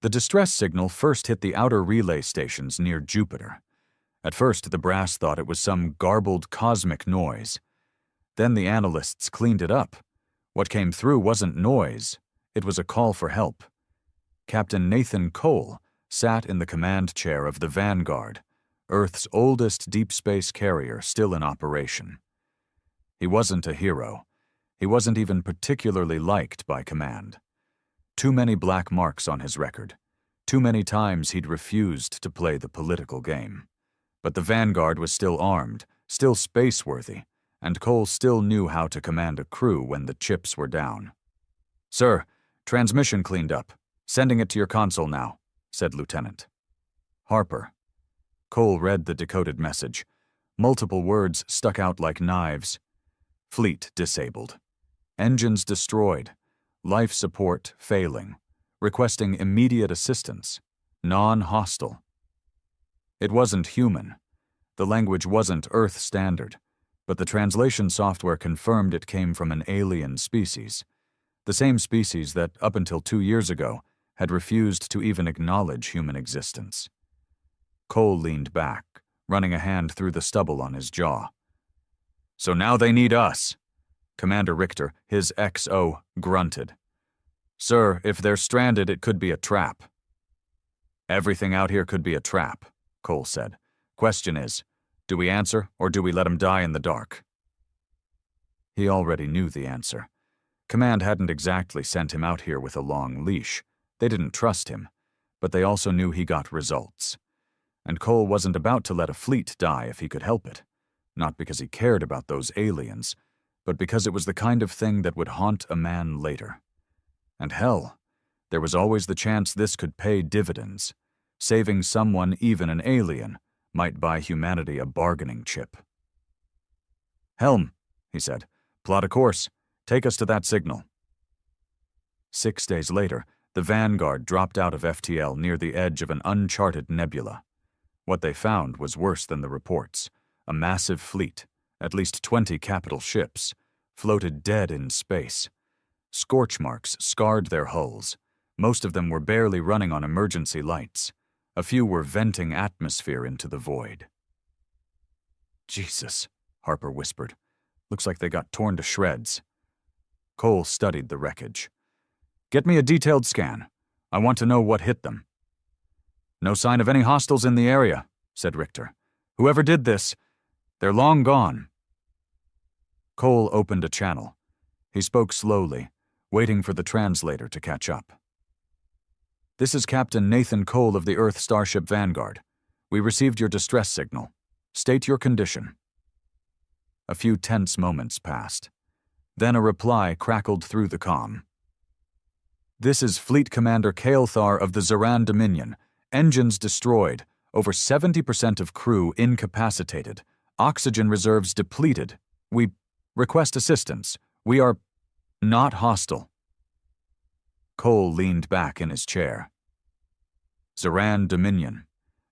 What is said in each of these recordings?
The distress signal first hit the outer relay stations near Jupiter. At first, the brass thought it was some garbled cosmic noise. Then the analysts cleaned it up. What came through wasn't noise. It was a call for help. Captain Nathan Cole sat in the command chair of the Vanguard, Earth's oldest deep space carrier still in operation. He wasn't a hero. He wasn't even particularly liked by command. Too many black marks on his record. Too many times he'd refused to play the political game. But the Vanguard was still armed, still space-worthy, and Cole still knew how to command a crew when the chips were down. "Sir, transmission cleaned up. Sending it to your console now," said Lieutenant. Harper. Cole read the decoded message. Multiple words stuck out like knives. Fleet disabled. Engines destroyed. Life support failing. Requesting immediate assistance. Non-hostile. It wasn't human. The language wasn't Earth standard, but the translation software confirmed it came from an alien species. The same species that, up until 2 years ago, had refused to even acknowledge human existence. Cole leaned back, running a hand through the stubble on his jaw. "So now they need us." Commander Richter, his XO, grunted. "Sir, if they're stranded, it could be a trap." "Everything out here could be a trap," Cole said. "Question is, do we answer or do we let him die in the dark?" He already knew the answer. Command hadn't exactly sent him out here with a long leash. They didn't trust him, but they also knew he got results. And Cole wasn't about to let a fleet die if he could help it. Not because he cared about those aliens, but because it was the kind of thing that would haunt a man later. And hell, there was always the chance this could pay dividends. Saving someone, even an alien, might buy humanity a bargaining chip. "Helm," he said, "plot a course. Take us to that signal." 6 days later, the Vanguard dropped out of FTL near the edge of an uncharted nebula. What they found was worse than the reports. A massive fleet, at least 20 capital ships, floated dead in space. Scorch marks scarred their hulls. Most of them were barely running on emergency lights. A few were venting atmosphere into the void. "Jesus," Harper whispered. "Looks like they got torn to shreds." Cole studied the wreckage. "Get me a detailed scan. I want to know what hit them." "No sign of any hostiles in the area," said Richter. "Whoever did this, they're long gone." Cole opened a channel. He spoke slowly, waiting for the translator to catch up. "This is Captain Nathan Cole of the Earth Starship Vanguard. We received your distress signal. State your condition." A few tense moments passed. Then a reply crackled through the comm. "This is Fleet Commander Kael'thar of the Zoran Dominion. Engines destroyed. Over 70% of crew incapacitated. Oxygen reserves depleted. We request assistance. We are not hostile." Cole leaned back in his chair. Zoran Dominion,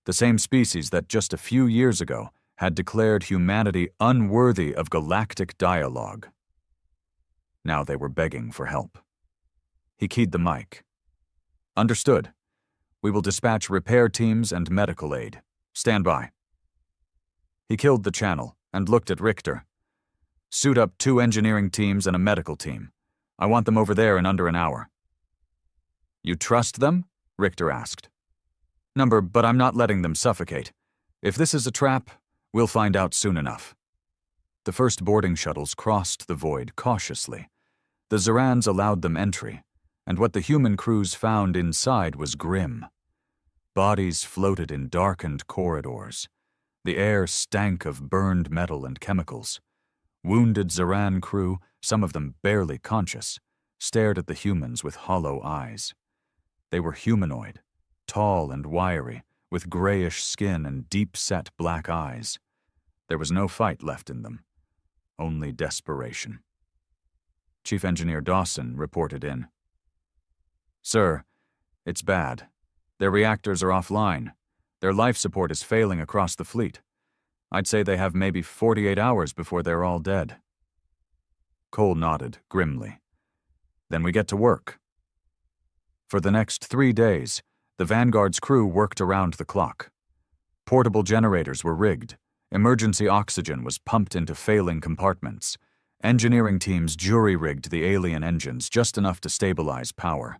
the same species that just a few years ago had declared humanity unworthy of galactic dialogue. Now they were begging for help. He keyed the mic. "Understood. We will dispatch repair teams and medical aid. Stand by." He killed the channel and looked at Richter. "Suit up 2 engineering teams and a medical team. I want them over there in under an hour." "You trust them?" Richter asked. "Number, but I'm not letting them suffocate. If this is a trap, we'll find out soon enough." The first boarding shuttles crossed the void cautiously. The Zorans allowed them entry, and what the human crews found inside was grim. Bodies floated in darkened corridors. The air stank of burned metal and chemicals. Wounded Zoran crew, some of them barely conscious, stared at the humans with hollow eyes. They were humanoid, tall and wiry, with grayish skin and deep-set black eyes. There was no fight left in them, only desperation. Chief Engineer Dawson reported in. "Sir, it's bad. Their reactors are offline. Their life support is failing across the fleet. I'd say they have maybe 48 hours before they're all dead." Cole nodded grimly. "Then we get to work." For the next 3 days, The Vanguard's crew worked around the clock. Portable generators were rigged. Emergency oxygen was pumped into failing compartments. Engineering teams jury-rigged the alien engines just enough to stabilize power.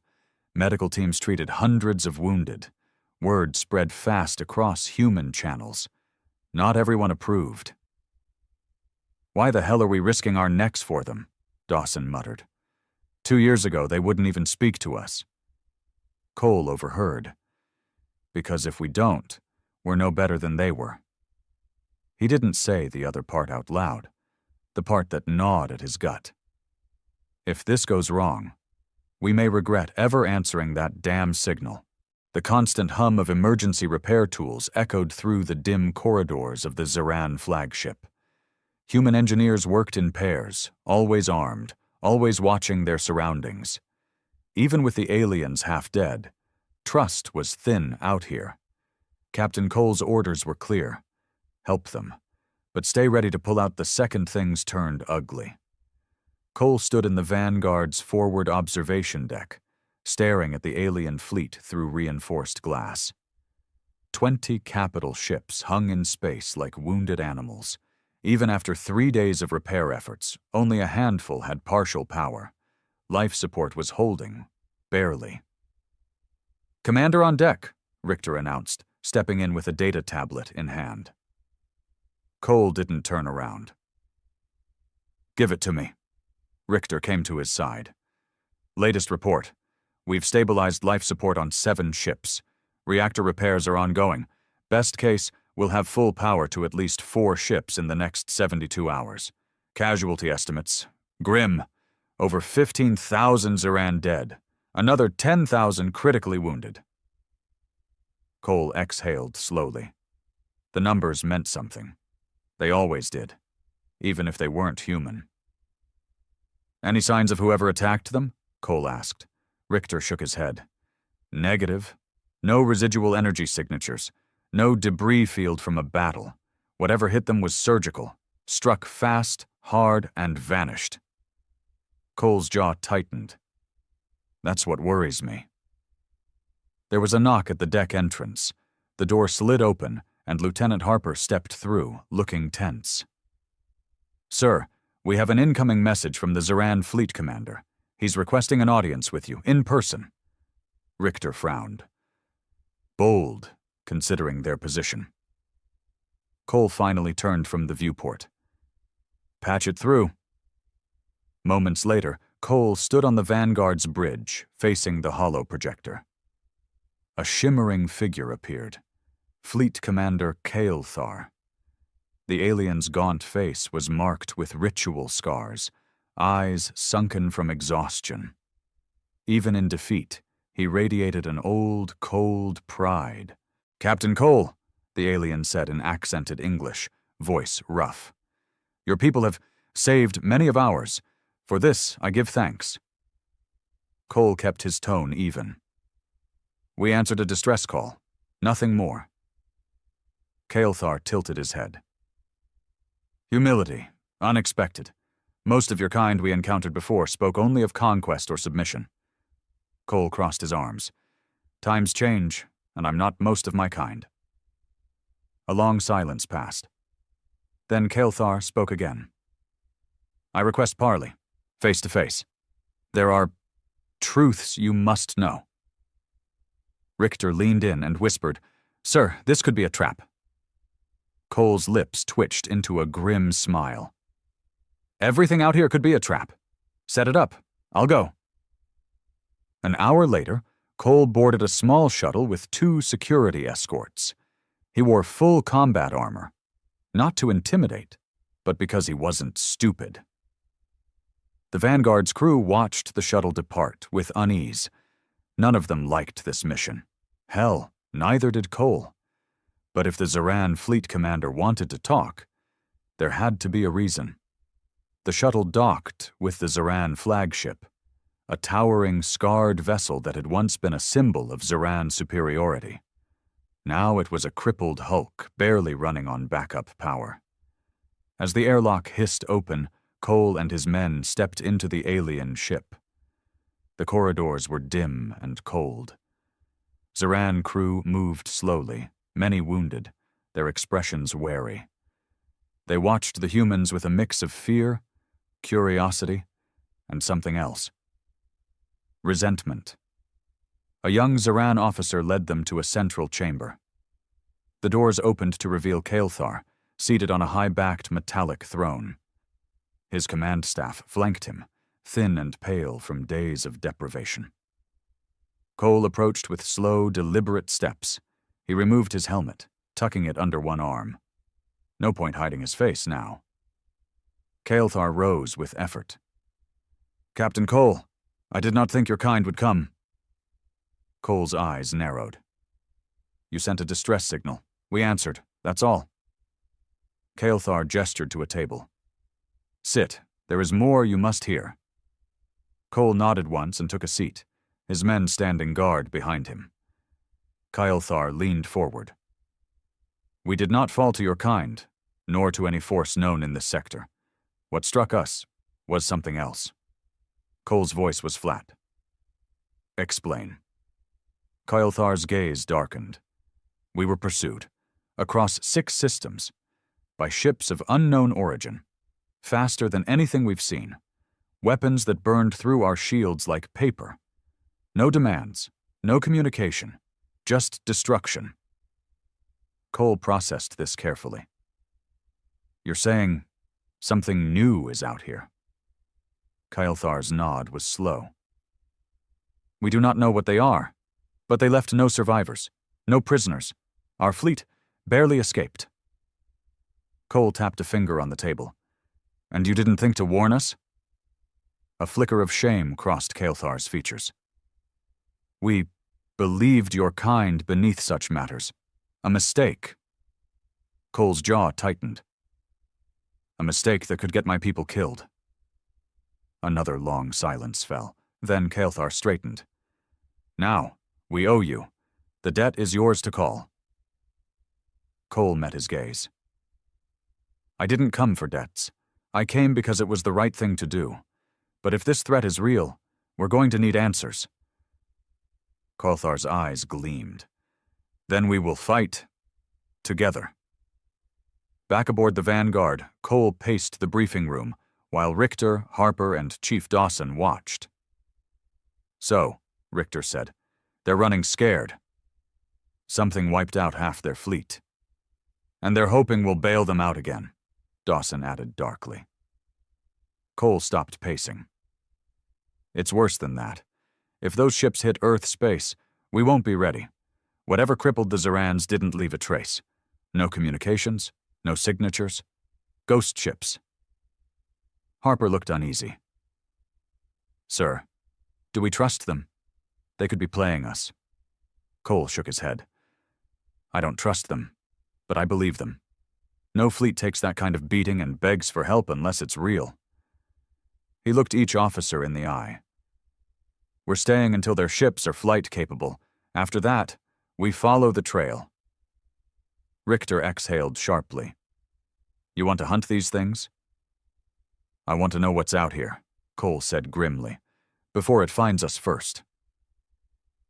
Medical teams treated hundreds of wounded. Word spread fast across human channels. Not everyone approved. "Why the hell are we risking our necks for them?" Dawson muttered. 2 years ago, they wouldn't even speak to us. Cole overheard. "Because if we don't, we're no better than they were." He didn't say the other part out loud, the part that gnawed at his gut. "If this goes wrong, we may regret ever answering that damn signal." The constant hum of emergency repair tools echoed through the dim corridors of the Zeran flagship. Human engineers worked in pairs, always armed, always watching their surroundings. Even with the aliens half dead, trust was thin out here. Captain Cole's orders were clear. Help them, but stay ready to pull out the second things turned ugly. Cole stood in the Vanguard's forward observation deck, staring at the alien fleet through reinforced glass. 20 capital ships hung in space like wounded animals. Even after 3 days of repair efforts, only a handful had partial power. Life support was holding, barely. "Commander on deck," Richter announced, stepping in with a data tablet in hand. Cole didn't turn around. "Give it to me." Richter came to his side. "Latest report. We've stabilized life support on 7 ships. Reactor repairs are ongoing. Best case, we'll have full power to at least 4 ships in the next 72 hours. Casualty estimates. Grim. Over 15,000 Zeran dead. Another 10,000 critically wounded." Cole exhaled slowly. The numbers meant something. They always did, even if they weren't human. "Any signs of whoever attacked them?" Cole asked. Richter shook his head. "Negative. No residual energy signatures. No debris field from a battle. Whatever hit them was surgical, struck fast, hard, and vanished." Cole's jaw tightened. "That's what worries me." There was a knock at the deck entrance. The door slid open, and Lieutenant Harper stepped through, looking tense. "Sir, we have an incoming message from the Zeran fleet commander. He's requesting an audience with you, in person." Richter frowned. Bold, considering their position. Cole finally turned from the viewport. "Patch it through." Moments later, Cole stood on the Vanguard's bridge, facing the holo projector. A shimmering figure appeared. Fleet Commander Kael'thar. The alien's gaunt face was marked with ritual scars, eyes sunken from exhaustion. Even in defeat, he radiated an old, cold pride. "Captain Cole," the alien said in accented English, voice rough. "Your people have saved many of ours. For this, I give thanks." Cole kept his tone even. "We answered a distress call. Nothing more." Kael'thar tilted his head. "Humility. Unexpected. Most of your kind we encountered before spoke only of conquest or submission." Cole crossed his arms. "Times change, and I'm not most of my kind." A long silence passed. Then Kael'thar spoke again. "I request parley, face to face. There are truths you must know." Richter leaned in and whispered, "Sir, this could be a trap." Cole's lips twitched into a grim smile. "Everything out here could be a trap. Set it up. I'll go." An hour later, Cole boarded a small shuttle with 2 security escorts. He wore full combat armor, not to intimidate, but because he wasn't stupid. The Vanguard's crew watched the shuttle depart with unease. None of them liked this mission. Hell, neither did Cole. But if the Zeran fleet commander wanted to talk, there had to be a reason. The shuttle docked with the Zeran flagship, a towering, scarred vessel that had once been a symbol of Zeran superiority. Now it was a crippled hulk, barely running on backup power. As the airlock hissed open, Cole and his men stepped into the alien ship. The corridors were dim and cold. Zaran crew moved slowly, many wounded, their expressions wary. They watched the humans with a mix of fear, curiosity, and something else. Resentment. A young Zaran officer led them to a central chamber. The doors opened to reveal Kael'thar, seated on a high-backed metallic throne. His command staff flanked him, thin and pale from days of deprivation. Cole approached with slow, deliberate steps. He removed his helmet, tucking it under one arm. No point hiding his face now. Kael'thar rose with effort. "Captain Cole, I did not think your kind would come." Cole's eyes narrowed. "You sent a distress signal. We answered, that's all." Kael'thar gestured to a table. "Sit. There is more you must hear." Cole nodded once and took a seat, his men standing guard behind him. Kael'thar leaned forward. "We did not fall to your kind, nor to any force known in this sector. What struck us was something else." Cole's voice was flat. "Explain." Kael'thar's gaze darkened. "We were pursued, across 6 systems, by ships of unknown origin, faster than anything we've seen, weapons that burned through our shields like paper. No demands, no communication, just destruction." Cole processed this carefully. "You're saying something new is out here?" Kael'thar's nod was slow. "We do not know what they are, but they left no survivors, no prisoners. Our fleet barely escaped." Cole tapped a finger on the table. "And you didn't think to warn us?" A flicker of shame crossed Kael'thar's features. "We believed your kind beneath such matters. A mistake." Cole's jaw tightened. "A mistake that could get my people killed." Another long silence fell. Then Kael'thar straightened. "Now, we owe you. The debt is yours to call." Cole met his gaze. "I didn't come for debts. I came because it was the right thing to do. But if this threat is real, we're going to need answers." Kael'thar's eyes gleamed. "Then we will fight together." Back aboard the Vanguard, Cole paced the briefing room, while Richter, Harper, and Chief Dawson watched. "So," Richter said, "they're running scared. Something wiped out half their fleet. And they're hoping we'll bail them out again," Dawson added darkly. Cole stopped pacing. "It's worse than that. If those ships hit Earth space, we won't be ready. Whatever crippled the Zarans didn't leave a trace. No communications, no signatures. Ghost ships." Harper looked uneasy. "Sir, do we trust them? They could be playing us." Cole shook his head. "I don't trust them, but I believe them. No fleet takes that kind of beating and begs for help unless it's real." He looked each officer in the eye. "We're staying until their ships are flight-capable. After that, we follow the trail." Richter exhaled sharply. "You want to hunt these things?" "I want to know what's out here," Cole said grimly, "before it finds us first."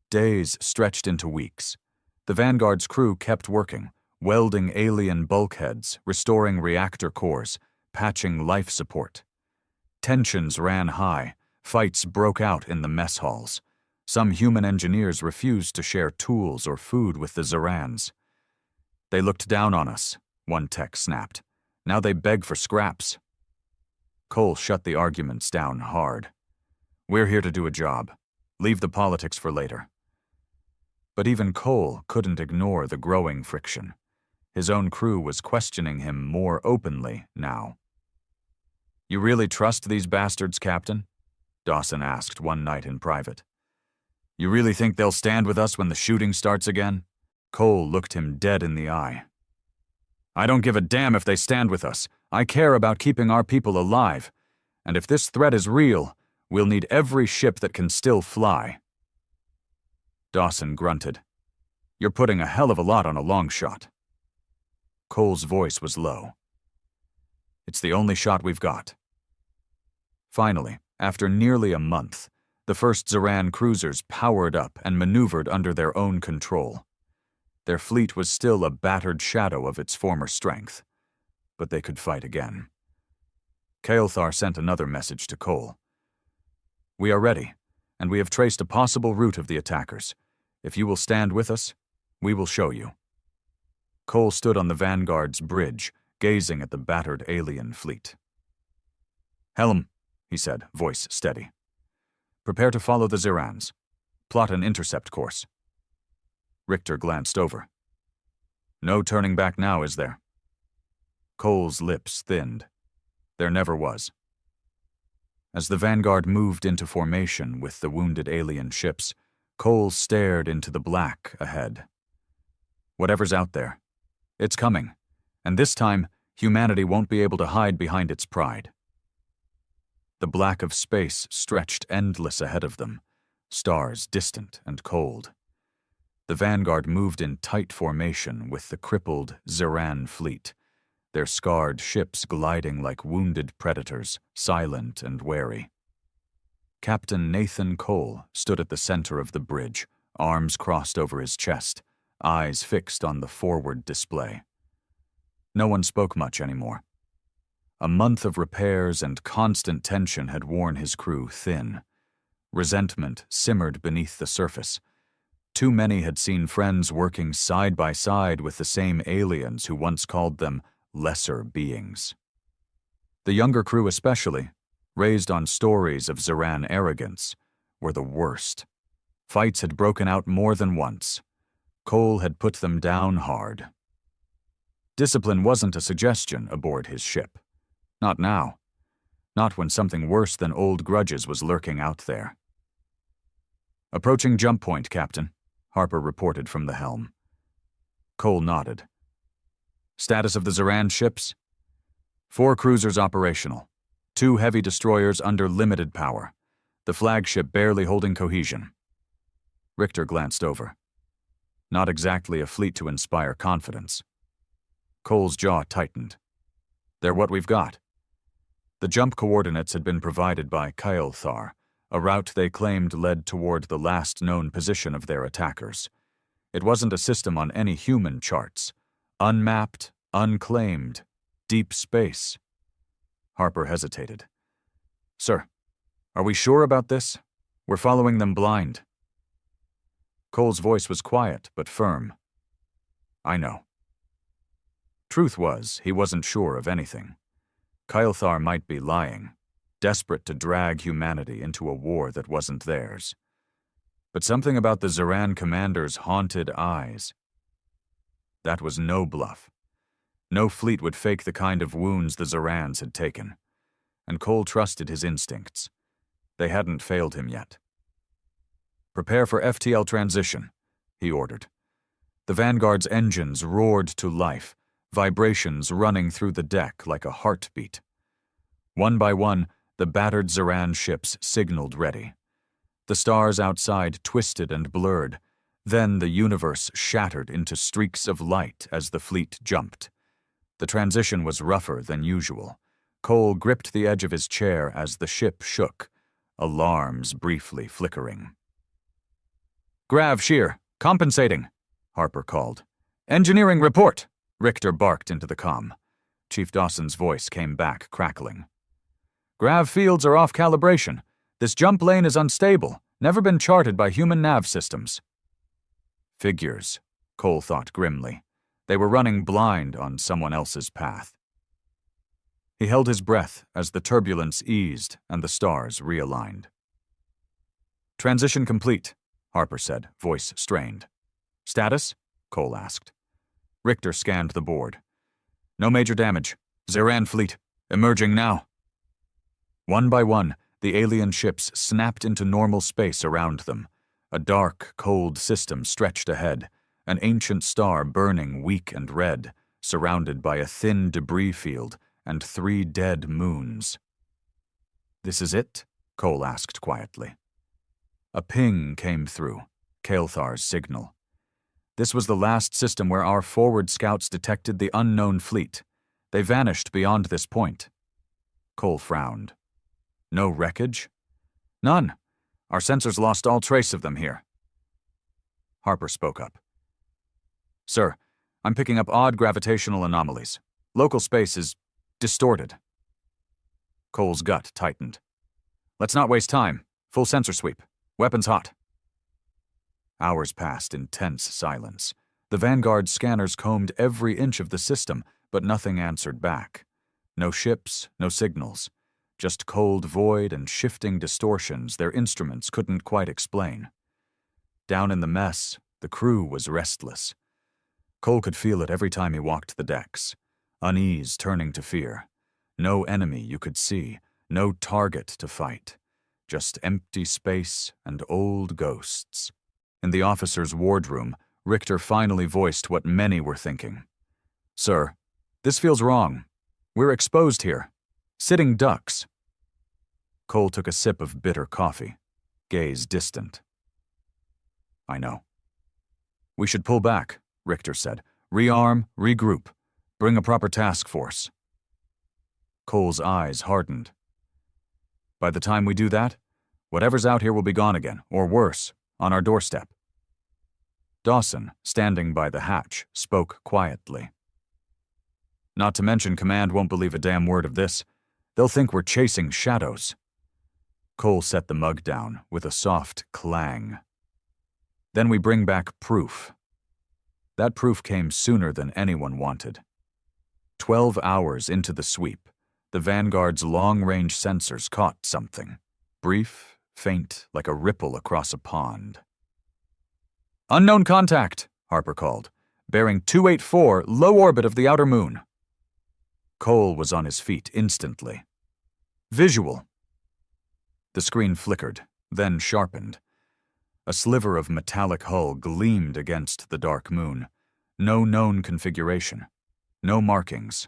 Days stretched into weeks. The Vanguard's crew kept working, welding alien bulkheads, restoring reactor cores, patching life support. Tensions ran high, fights broke out in the mess halls. Some human engineers refused to share tools or food with the Zarans. "They looked down on us," one tech snapped. "Now they beg for scraps." Cole shut the arguments down hard. "We're here to do a job. Leave the politics for later." But even Cole couldn't ignore the growing friction. His own crew was questioning him more openly now. "You really trust these bastards, Captain?" Dawson asked one night in private. "You really think they'll stand with us when the shooting starts again?" Cole looked him dead in the eye. "I don't give a damn if they stand with us. I care about keeping our people alive. And if this threat is real, we'll need every ship that can still fly." Dawson grunted. "You're putting a hell of a lot on a long shot." Cole's voice was low. "It's the only shot we've got." Finally, after nearly a month, The first Zeran cruisers powered up and maneuvered under their own control. Their fleet was still a battered shadow of its former strength, but they could fight again. Kael'thar sent another message to Cole. "We are ready, and we have traced a possible route of the attackers. If you will stand with us, we will show you." Cole stood on the Vanguard's bridge, gazing at the battered alien fleet. "Helm," he said, voice steady. "Prepare to follow the Zerans. Plot an intercept course." Richter glanced over. "No turning back now, is there?" Cole's lips thinned. There never was. As the Vanguard moved into formation with the wounded alien ships, Cole stared into the black ahead. Whatever's out there, it's coming, and this time, humanity won't be able to hide behind its pride. The black of space stretched endless ahead of them, stars distant and cold. The Vanguard moved in tight formation with the crippled Zeran fleet, their scarred ships gliding like wounded predators, silent and wary. Captain Nathan Cole stood at the center of the bridge, arms crossed over his chest, eyes fixed on the forward display. No one spoke much anymore. A month of repairs and constant tension had worn his crew thin. Resentment simmered beneath the surface. Too many had seen friends working side by side with the same aliens who once called them lesser beings. The younger crew especially, raised on stories of Zeran arrogance, were the worst. Fights had broken out more than once. Cole had put them down hard. Discipline wasn't a suggestion aboard his ship. Not now. Not when something worse than old grudges was lurking out there. "Approaching jump point, Captain," Harper reported from the helm. Cole nodded. "Status of the Zeran ships?" 4 cruisers operational. 2 heavy destroyers under limited power. The flagship barely holding cohesion. Richter glanced over. Not exactly a fleet to inspire confidence. Cole's jaw tightened. "They're what we've got." The jump coordinates had been provided by Kael'thar, a route they claimed led toward the last known position of their attackers. It wasn't a system on any human charts. Unmapped, unclaimed, deep space. Harper hesitated. "Sir, are we sure about this? We're following them blind." Cole's voice was quiet but firm. "I know." Truth was, he wasn't sure of anything. Kael'thar might be lying, desperate to drag humanity into a war that wasn't theirs. But something about the Zeran commander's haunted eyes. That was no bluff. No fleet would fake the kind of wounds the Zerans had taken. And Cole trusted his instincts. They hadn't failed him yet. "Prepare for FTL transition," he ordered. The Vanguard's engines roared to life, vibrations running through the deck like a heartbeat. One by one, the battered Zeran ships signaled ready. The stars outside twisted and blurred. Then the universe shattered into streaks of light as the fleet jumped. The transition was rougher than usual. Cole gripped the edge of his chair as the ship shook, alarms briefly flickering. "Grav shear, compensating," Harper called. "Engineering report," Richter barked into the comm. Chief Dawson's voice came back crackling. "Grav fields are off calibration. This jump lane is unstable, never been charted by human nav systems." Figures, Cole thought grimly. They were running blind on someone else's path. He held his breath as the turbulence eased and the stars realigned. "Transition complete," Harper said, voice strained. "Status?" Cole asked. Richter scanned the board. "No major damage. Zeran fleet. Emerging now." One by one, the alien ships snapped into normal space around them. A dark, cold system stretched ahead, an ancient star burning weak and red, surrounded by a thin debris field and 3 dead moons. "This is it?" Cole asked quietly. A ping came through, Kael'thar's signal. This was the last system where our forward scouts detected the unknown fleet. They vanished beyond this point. Cole frowned. "No wreckage?" "None. Our sensors lost all trace of them here. Harper spoke up. Sir, I'm picking up odd gravitational anomalies. Local space is distorted. Cole's gut tightened. Let's not waste time. Full sensor sweep. Weapons hot. Hours passed in tense silence. The Vanguard scanners combed every inch of the system, but nothing answered back. No ships, no signals. Just cold void and shifting distortions their instruments couldn't quite explain. Down in the mess, the crew was restless. Cole could feel it every time he walked the decks. Unease turning to fear. No enemy you could see, no target to fight. Just empty space and old ghosts. In the officer's wardroom, Richter finally voiced what many were thinking. Sir, this feels wrong. We're exposed here. Sitting ducks. Cole took a sip of bitter coffee, gaze distant. I know. We should pull back, Richter said. Rearm, regroup. Bring a proper task force. Cole's eyes hardened. By the time we do that, whatever's out here will be gone again, or worse, on our doorstep. Dawson, standing by the hatch, spoke quietly. Not to mention Command won't believe a damn word of this. They'll think we're chasing shadows. Cole set the mug down with a soft clang. Then we bring back proof. That proof came sooner than anyone wanted. 12 hours into the sweep, the Vanguard's long-range sensors caught something. Brief, faint, like a ripple across a pond. Unknown contact, Harper called. Bearing 284, low orbit of the outer moon. Cole was on his feet instantly. Visual. The screen flickered, then sharpened. A sliver of metallic hull gleamed against the dark moon. No known configuration. No markings.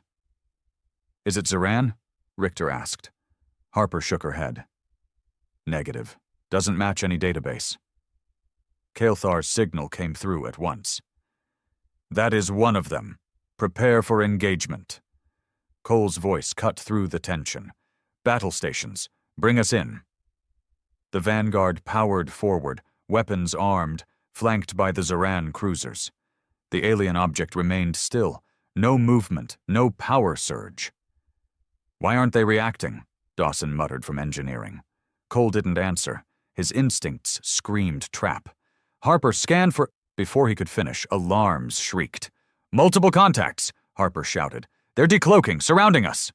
Is it Zaran? Richter asked. Harper shook her head. Negative. Doesn't match any database. Kael'thar's signal came through at once. That is one of them. Prepare for engagement. Cole's voice cut through the tension. Battle stations, bring us in. The Vanguard powered forward, weapons armed, flanked by the Zaran cruisers. The alien object remained still. No movement, no power surge. Why aren't they reacting? Dawson muttered from engineering. Cole didn't answer. His instincts screamed trap. Harper scanned for... Before he could finish, alarms shrieked. Multiple contacts, Harper shouted. They're decloaking, surrounding us.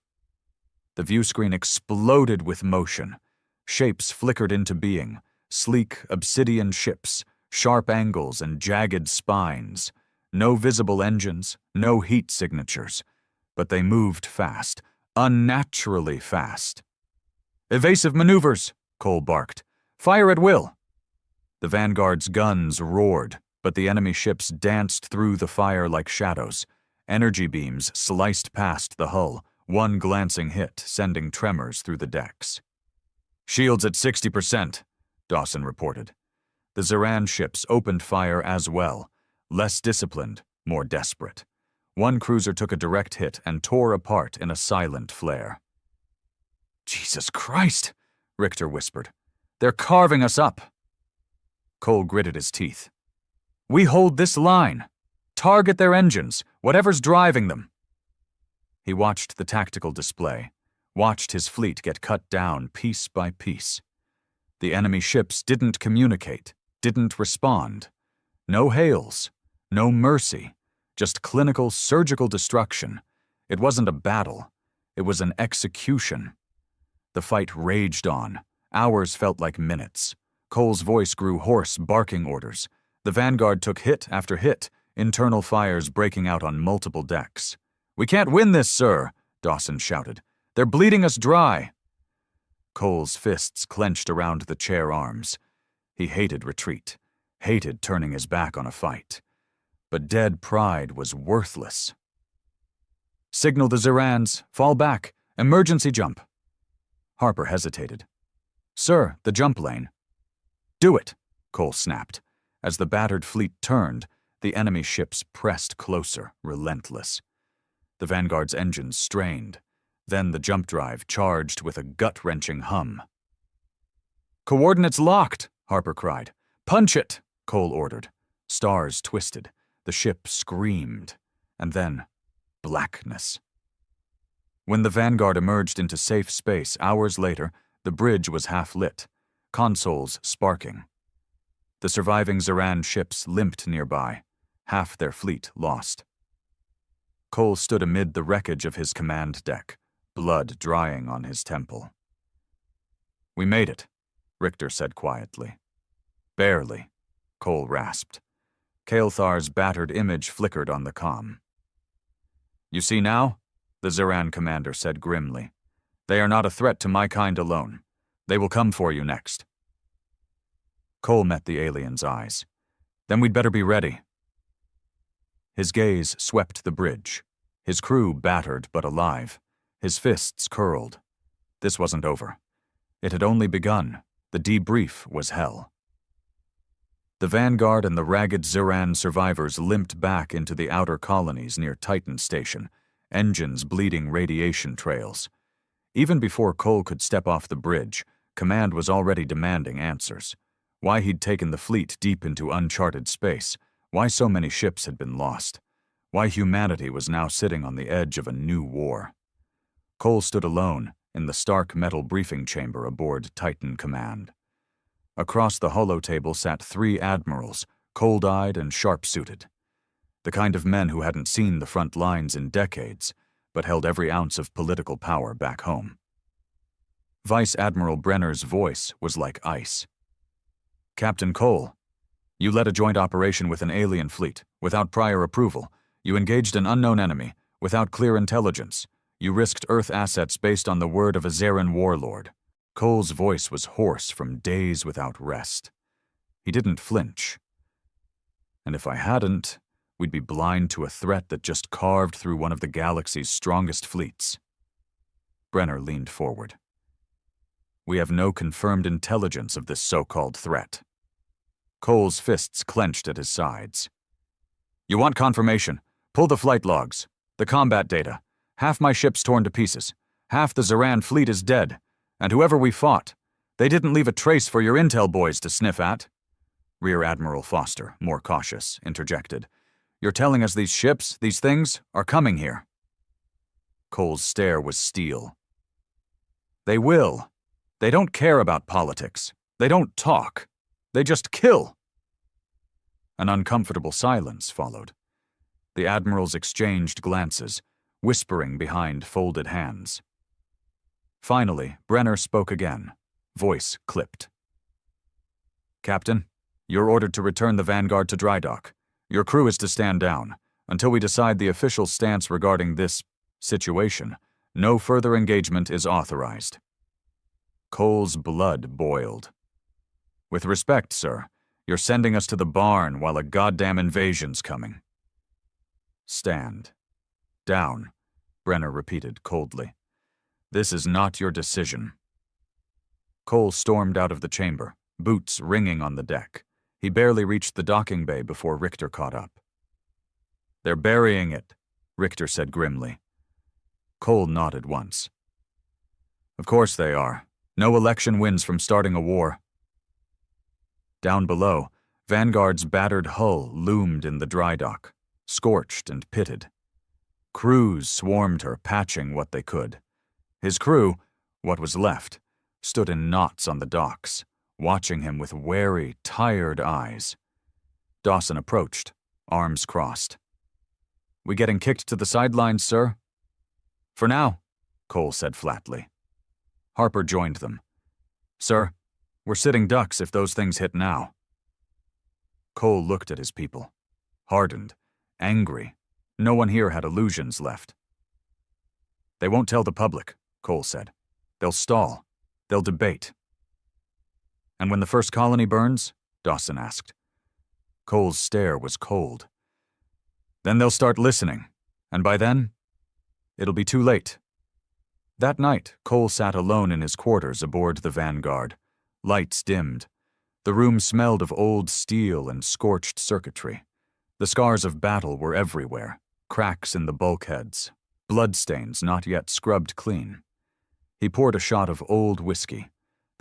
The view screen exploded with motion. Shapes flickered into being. Sleek, obsidian ships, sharp angles and jagged spines. No visible engines, no heat signatures. But they moved fast, unnaturally fast. Evasive maneuvers, Cole barked. Fire at will. The Vanguard's guns roared, but the enemy ships danced through the fire like shadows. Energy beams sliced past the hull, one glancing hit sending tremors through the decks. Shields at 60%, Dawson reported. The Zaran ships opened fire as well, less disciplined, more desperate. One cruiser took a direct hit and tore apart in a silent flare. Jesus Christ, Richter whispered. They're carving us up. Cole gritted his teeth. We hold this line. Target their engines, whatever's driving them. He watched the tactical display, watched his fleet get cut down piece by piece. The enemy ships didn't communicate, didn't respond. No hails, no mercy, just clinical surgical destruction. It wasn't a battle, it was an execution. The fight raged on. Hours felt like minutes. Cole's voice grew hoarse, barking orders. The Vanguard took hit after hit, internal fires breaking out on multiple decks. We can't win this, sir, Dawson shouted. They're bleeding us dry. Cole's fists clenched around the chair arms. He hated retreat, hated turning his back on a fight. But dead pride was worthless. Signal the Zarans, fall back, emergency jump. Harper hesitated. Sir, the jump lane. Do it, Cole snapped. As the battered fleet turned, the enemy ships pressed closer, relentless. The Vanguard's engines strained. Then the jump drive charged with a gut-wrenching hum. Coordinates locked, Harper cried. Punch it, Cole ordered. Stars twisted. The ship screamed. And then, blackness. When the Vanguard emerged into safe space hours later, the bridge was half lit, consoles sparking. The surviving Zeran ships limped nearby, half their fleet lost. Cole stood amid the wreckage of his command deck, blood drying on his temple. We made it, Richter said quietly. Barely, Cole rasped. Kael'thar's battered image flickered on the comm. You see now? The Zeran commander said grimly. They are not a threat to my kind alone. They will come for you next. Cole met the alien's eyes. Then we'd better be ready. His gaze swept the bridge. His crew battered but alive. His fists curled. This wasn't over. It had only begun. The debrief was hell. The Vanguard and the ragged Zeran survivors limped back into the outer colonies near Titan Station, engines bleeding radiation trails. Even before Cole could step off the bridge, Command was already demanding answers. Why he'd taken the fleet deep into uncharted space, why so many ships had been lost, why humanity was now sitting on the edge of a new war. Cole stood alone in the stark metal briefing chamber aboard Titan Command. Across the holotable sat 3 admirals, cold-eyed and sharp-suited. The kind of men who hadn't seen the front lines in decades, but held every ounce of political power back home. Vice Admiral Brenner's voice was like ice. Captain Cole, you led a joint operation with an alien fleet, without prior approval. You engaged an unknown enemy, without clear intelligence. You risked Earth assets based on the word of a Zeran warlord. Cole's voice was hoarse from days without rest. He didn't flinch. And if I hadn't, we'd be blind to a threat that just carved through one of the galaxy's strongest fleets. Brenner leaned forward. We have no confirmed intelligence of this so-called threat. Cole's fists clenched at his sides. You want confirmation? Pull the flight logs, the combat data. Half my ship's torn to pieces. Half the Zeran fleet is dead. And whoever we fought, they didn't leave a trace for your intel boys to sniff at. Rear Admiral Foster, more cautious, interjected. You're telling us these ships, these things, are coming here. Cole's stare was steel. They will. They don't care about politics. They don't talk. They just kill. An uncomfortable silence followed. The admirals exchanged glances, whispering behind folded hands. Finally, Brenner spoke again, voice clipped. Captain, you're ordered to return the Vanguard to dry dock. Your crew is to stand down. Until we decide the official stance regarding this situation, no further engagement is authorized. Cole's blood boiled. With respect, sir, you're sending us to the barn while a goddamn invasion's coming. Stand. Down, Brenner repeated coldly. This is not your decision. Cole stormed out of the chamber, boots ringing on the deck. He barely reached the docking bay before Richter caught up. They're burying it, Richter said grimly. Cole nodded once. Of course they are. No election wins from starting a war. Down below, Vanguard's battered hull loomed in the dry dock, scorched and pitted. Crews swarmed her, patching what they could. His crew, what was left, stood in knots on the docks, watching him with wary, tired eyes. Dawson approached, arms crossed. We getting kicked to the sidelines, sir? For now, Cole said flatly. Harper joined them. Sir, we're sitting ducks if those things hit now. Cole looked at his people. Hardened, angry. No one here had illusions left. They won't tell the public, Cole said. They'll stall. They'll debate. And when the first colony burns? Dawson asked. Cole's stare was cold. Then they'll start listening, and by then, it'll be too late. That night, Cole sat alone in his quarters aboard the Vanguard. Lights dimmed. The room smelled of old steel and scorched circuitry. The scars of battle were everywhere, cracks in the bulkheads, bloodstains not yet scrubbed clean. He poured a shot of old whiskey.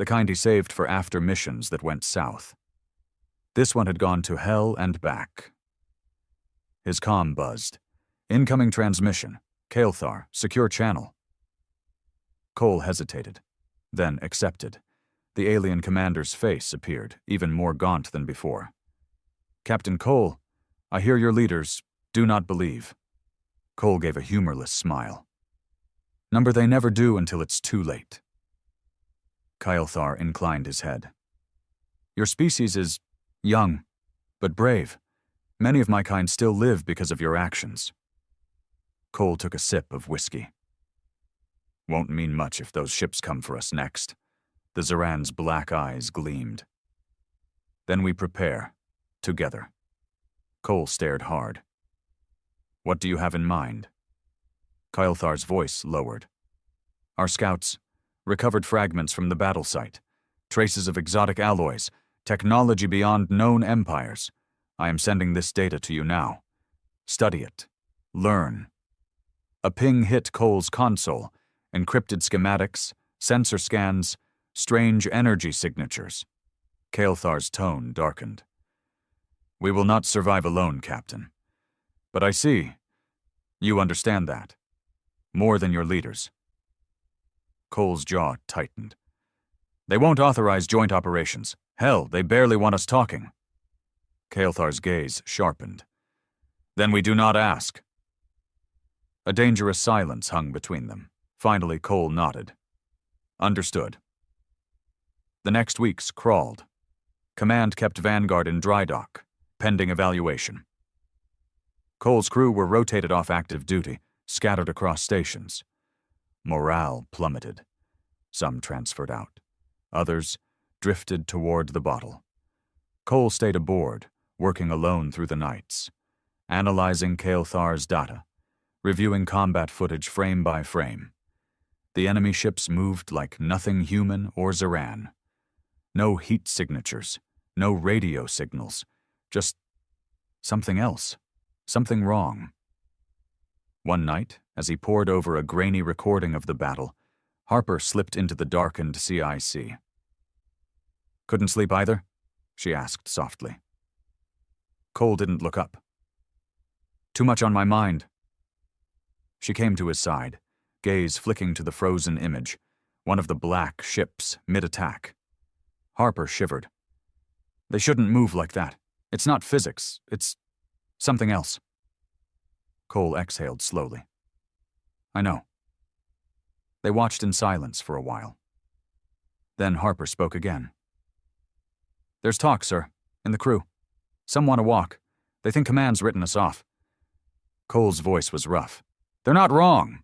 the kind he saved for after missions that went south. This one had gone to hell and back. His comm buzzed. Incoming transmission. Kael'thar, secure channel. Cole hesitated, then accepted. The alien commander's face appeared, even more gaunt than before. Captain Cole, I hear your leaders do not believe. Cole gave a humorless smile. Number they never do until it's too late. Kael'thar inclined his head. Your species is young, but brave. Many of my kind still live because of your actions. Cole took a sip of whiskey. Won't mean much if those ships come for us next. The Zaran's black eyes gleamed. Then we prepare, together. Cole stared hard. What do you have in mind? Kael'thar's voice lowered. Our scouts recovered fragments from the battle site, traces of exotic alloys, technology beyond known empires. I am sending this data to you now. Study it. Learn. A ping hit Cole's console, encrypted schematics, sensor scans, strange energy signatures. Kael'thar's tone darkened. We will not survive alone, Captain. But I see. You understand that. More than your leaders. Cole's jaw tightened. They won't authorize joint operations. Hell, they barely want us talking. Kael'thar's gaze sharpened. Then we do not ask. A dangerous silence hung between them. Finally, Cole nodded. Understood. The next weeks crawled. Command kept Vanguard in dry dock, pending evaluation. Cole's crew were rotated off active duty, scattered across stations. Morale plummeted. Some transferred out. Others drifted toward the bottle. Cole stayed aboard, working alone through the nights, analyzing Kael'thar's data, reviewing combat footage frame by frame. The enemy ships moved like nothing human or Zaran. No heat signatures, no radio signals, just something else, something wrong. One night, as he pored over a grainy recording of the battle, Harper slipped into the darkened CIC. Couldn't sleep either? She asked softly. Cole didn't look up. Too much on my mind. She came to his side, gaze flicking to the frozen image, one of the black ships mid-attack. Harper shivered. They shouldn't move like that. It's not physics. It's something else. Cole exhaled slowly. I know. They watched in silence for a while. Then Harper spoke again. There's talk, sir, in the crew. Some want to walk. They think command's written us off. Cole's voice was rough. They're not wrong.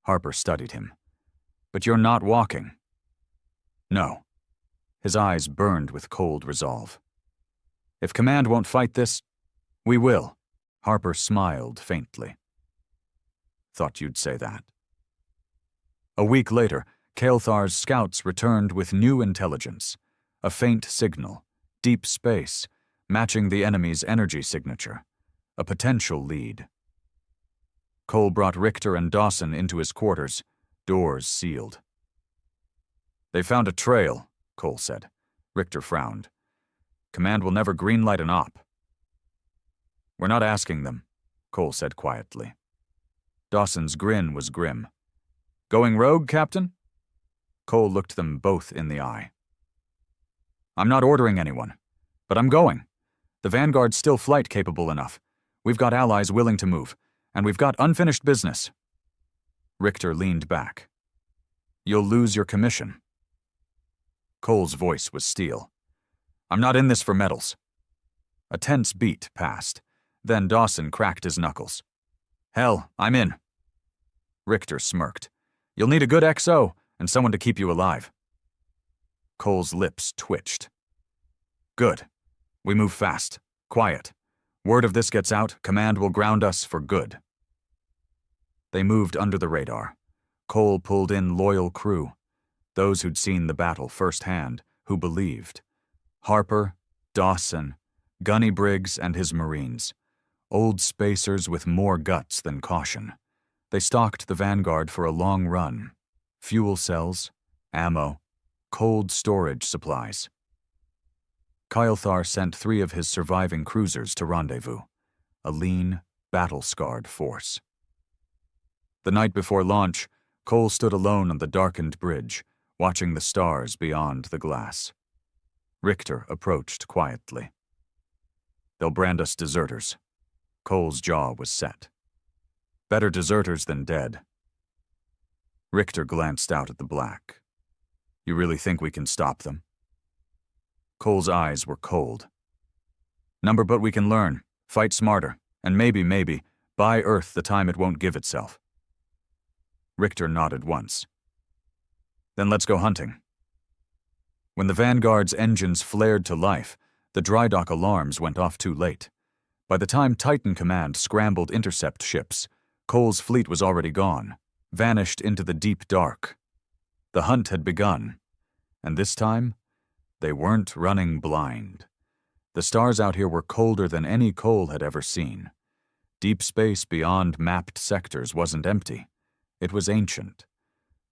Harper studied him. But you're not walking. No. His eyes burned with cold resolve. If command won't fight this, we will. Harper smiled faintly. Thought you'd say that. A week later, Kael'thar's scouts returned with new intelligence. A faint signal, deep space, matching the enemy's energy signature. A potential lead. Cole brought Richter and Dawson into his quarters, doors sealed. They found a trail, Cole said. Richter frowned. Command will never greenlight an op. We're not asking them, Cole said quietly. Dawson's grin was grim. Going rogue, Captain? Cole looked them both in the eye. I'm not ordering anyone, but I'm going. The Vanguard's still flight-capable enough. We've got allies willing to move, and we've got unfinished business. Richter leaned back. You'll lose your commission. Cole's voice was steel. I'm not in this for medals. A tense beat passed. Then Dawson cracked his knuckles. Hell, I'm in. Richter smirked. You'll need a good XO and someone to keep you alive. Cole's lips twitched. Good. We move fast. Quiet. Word of this gets out, command will ground us for good. They moved under the radar. Cole pulled in loyal crew. Those who'd seen the battle firsthand, who believed. Harper, Dawson, Gunny Briggs and his Marines. Old spacers with more guts than caution. They stalked the Vanguard for a long run. Fuel cells, ammo, cold storage supplies. Kylthar sent 3 of his surviving cruisers to rendezvous, a lean, battle-scarred force. The night before launch, Cole stood alone on the darkened bridge, watching the stars beyond the glass. Richter approached quietly. "They'll brand us deserters." Cole's jaw was set. "Better deserters than dead." Richter glanced out at the black. "You really think we can stop them?" Cole's eyes were cold. "Number, but we can learn, fight smarter, and maybe, buy Earth the time it won't give itself." Richter nodded once. "Then let's go hunting." When the Vanguard's engines flared to life, the dry dock alarms went off too late. By the time Titan Command scrambled intercept ships, Cole's fleet was already gone, vanished into the deep dark. The hunt had begun, and this time, they weren't running blind. The stars out here were colder than any Cole had ever seen. Deep space beyond mapped sectors wasn't empty. It was ancient,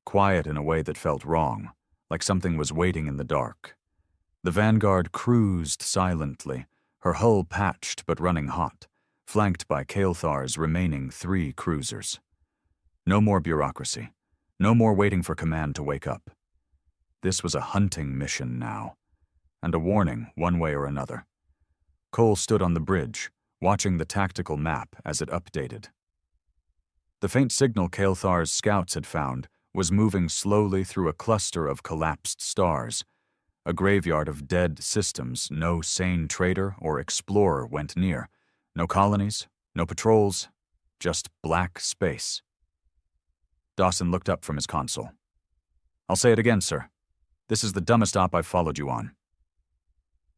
quiet in a way that felt wrong, like something was waiting in the dark. The Vanguard cruised silently, her hull patched but running hot, flanked by Kylthar's remaining 3 cruisers. No more bureaucracy, no more waiting for command to wake up. This was a hunting mission now, and a warning one way or another. Cole stood on the bridge, watching the tactical map as it updated. The faint signal Kylthar's scouts had found was moving slowly through a cluster of collapsed stars, a graveyard of dead systems no sane trader or explorer went near. No colonies, no patrols, just black space. Dawson looked up from his console. "I'll say it again, sir. This is the dumbest op I've followed you on."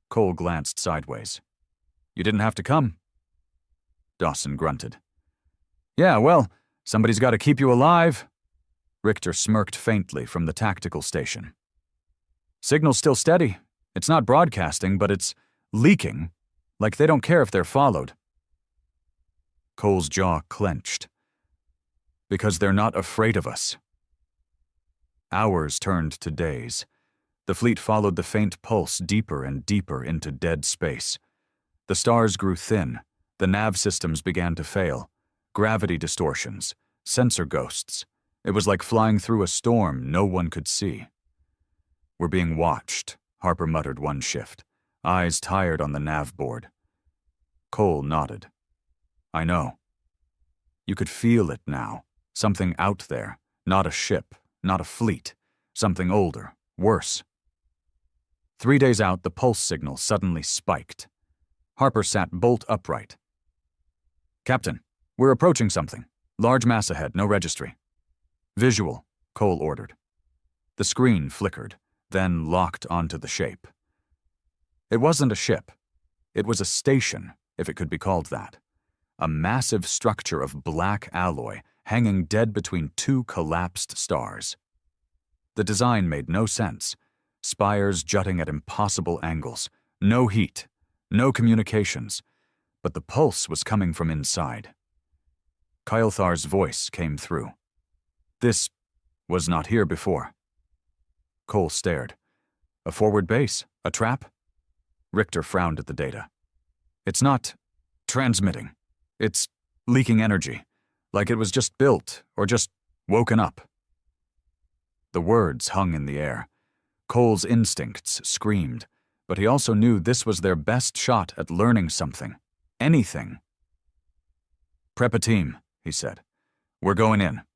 Cole glanced sideways. "You didn't have to come." Dawson grunted. "Yeah, well, somebody's got to keep you alive." Richter smirked faintly from the tactical station. "Signal's still steady. It's not broadcasting, but it's leaking, like they don't care if they're followed." Cole's jaw clenched. "Because they're not afraid of us." Hours turned to days. The fleet followed the faint pulse deeper and deeper into dead space. The stars grew thin, the nav systems began to fail. Gravity distortions, sensor ghosts. It was like flying through a storm no one could see. "We're being watched," Harper muttered one shift, eyes tired on the nav board. Cole nodded. "I know." You could feel it now, something out there, not a ship, not a fleet, something older, worse. 3 days out, the pulse signal suddenly spiked. Harper sat bolt upright. "Captain, we're approaching something. Large mass ahead, no registry." "Visual," Cole ordered. The screen flickered, then locked onto the shape. It wasn't a ship. It was a station, if it could be called that. A massive structure of black alloy hanging dead between 2 collapsed stars. The design made no sense. Spires jutting at impossible angles. No heat. No communications. But the pulse was coming from inside. Kylthar's voice came through. "This was not here before." Cole stared. "A forward base? A trap?" Richter frowned at the data. "It's not transmitting. It's leaking energy, like it was just built or just woken up." The words hung in the air. Cole's instincts screamed, but he also knew this was their best shot at learning something. Anything. "Prep a team," he said. "We're going in."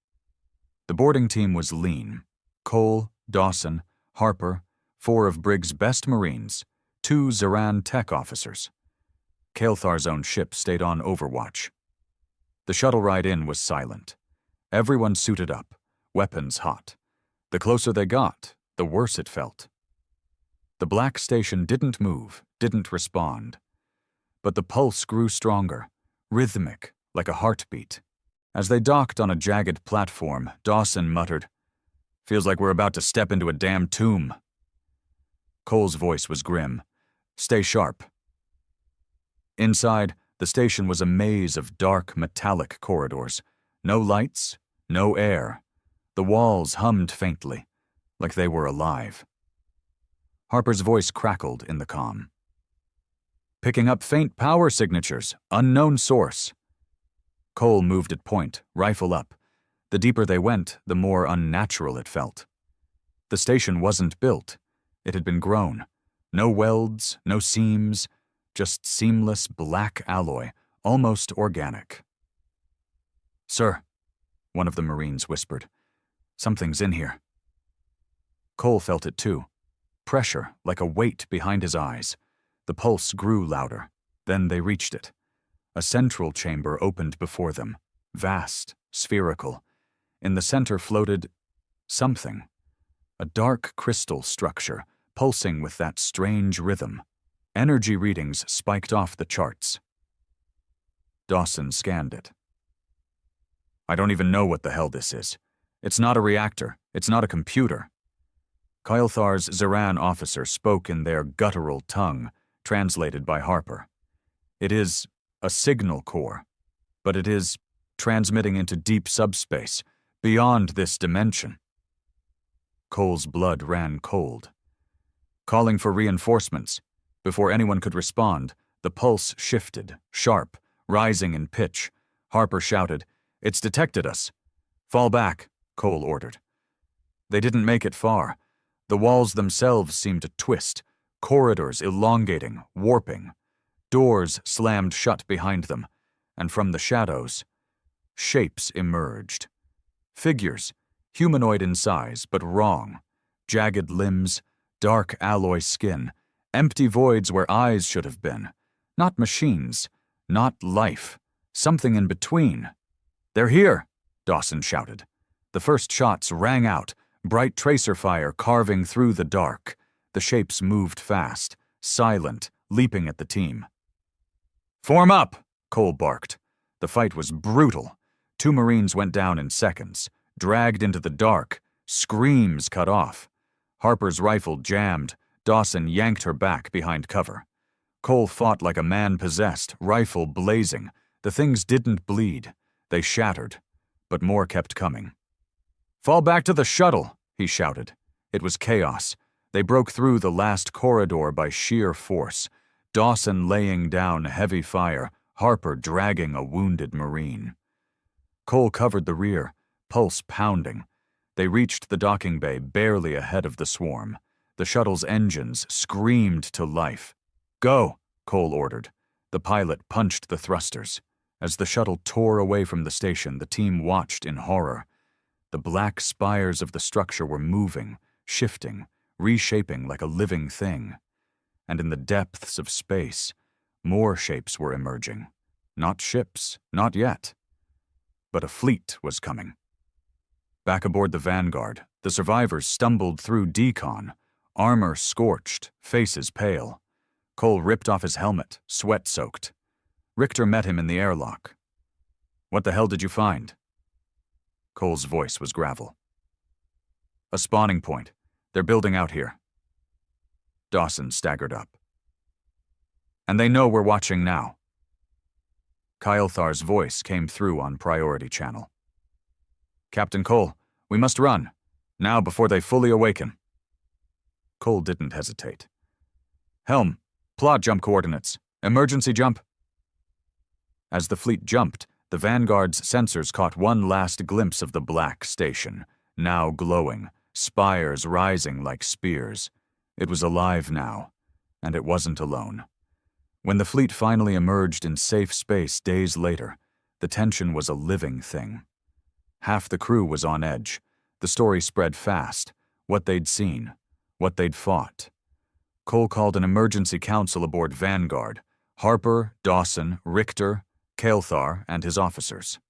The boarding team was lean. Cole, Dawson, Harper, 4 of Briggs' best Marines, 2 Zeran tech officers. Kylthar's own ship stayed on overwatch. The shuttle ride in was silent. Everyone suited up, weapons hot. The closer they got, the worse it felt. The black station didn't move, didn't respond. But the pulse grew stronger, rhythmic, like a heartbeat. As they docked on a jagged platform, Dawson muttered, "Feels like we're about to step into a damn tomb." Cole's voice was grim. "Stay sharp." Inside, the station was a maze of dark, metallic corridors. No lights, no air. The walls hummed faintly, like they were alive. Harper's voice crackled in the comm. "Picking up faint power signatures. Unknown source." Cole moved at point, rifle up. The deeper they went, the more unnatural it felt. The station wasn't built. It had been grown. No welds, no seams, just seamless black alloy, almost organic. "Sir," one of the Marines whispered, "something's in here." Cole felt it too. Pressure, like a weight behind his eyes. The pulse grew louder. Then they reached it. A central chamber opened before them, vast, spherical. In the center floated something, a dark crystal structure, pulsing with that strange rhythm. Energy readings spiked off the charts. Dawson scanned it. "I don't even know what the hell this is. It's not a reactor. It's not a computer." Kylthar's Zeran officer spoke in their guttural tongue, translated by Harper. "It is a signal core, but it is transmitting into deep subspace, beyond this dimension." Cole's blood ran cold. Calling for reinforcements. Before anyone could respond, the pulse shifted, sharp, rising in pitch. Harper shouted, "It's detected us." "Fall back," Cole ordered. They didn't make it far. The walls themselves seemed to twist, corridors elongating, warping. Doors slammed shut behind them, and from the shadows, shapes emerged. Figures, humanoid in size, but wrong. Jagged limbs, dark alloy skin, empty voids where eyes should have been. Not machines, not life, something in between. "They're here," Dawson shouted. The first shots rang out, bright tracer fire carving through the dark. The shapes moved fast, silent, leaping at the team. "Form up," Cole barked. The fight was brutal. 2 Marines went down in seconds, dragged into the dark, screams cut off. Harper's rifle jammed. Dawson yanked her back behind cover. Cole fought like a man possessed, rifle blazing. The things didn't bleed. They shattered, but more kept coming. "Fall back to the shuttle," he shouted. It was chaos. They broke through the last corridor by sheer force. Dawson laying down heavy fire, Harper dragging a wounded Marine. Cole covered the rear, pulse pounding. They reached the docking bay barely ahead of the swarm. The shuttle's engines screamed to life. "Go," Cole ordered. The pilot punched the thrusters. As the shuttle tore away from the station, the team watched in horror. The black spires of the structure were moving, shifting, reshaping like a living thing. And in the depths of space, more shapes were emerging. Not ships, not yet. But a fleet was coming. Back aboard the Vanguard, the survivors stumbled through decon, armor scorched, faces pale. Cole ripped off his helmet, sweat-soaked. Richter met him in the airlock. "What the hell did you find?" Cole's voice was gravel. "A spawning point. They're building out here." Dawson staggered up. "And they know we're watching now." Kylthar's voice came through on priority channel. "Captain Cole, we must run. Now before they fully awaken." Cole didn't hesitate. "Helm, plot jump coordinates. Emergency jump." As the fleet jumped, the Vanguard's sensors caught one last glimpse of the black station, now glowing, spires rising like spears. It was alive now, and it wasn't alone. When the fleet finally emerged in safe space days later, the tension was a living thing. Half the crew was on edge. The story spread fast, what they'd seen, what they'd fought. Cole called an emergency council aboard Vanguard: Harper, Dawson, Richter, Kylthar, and his officers.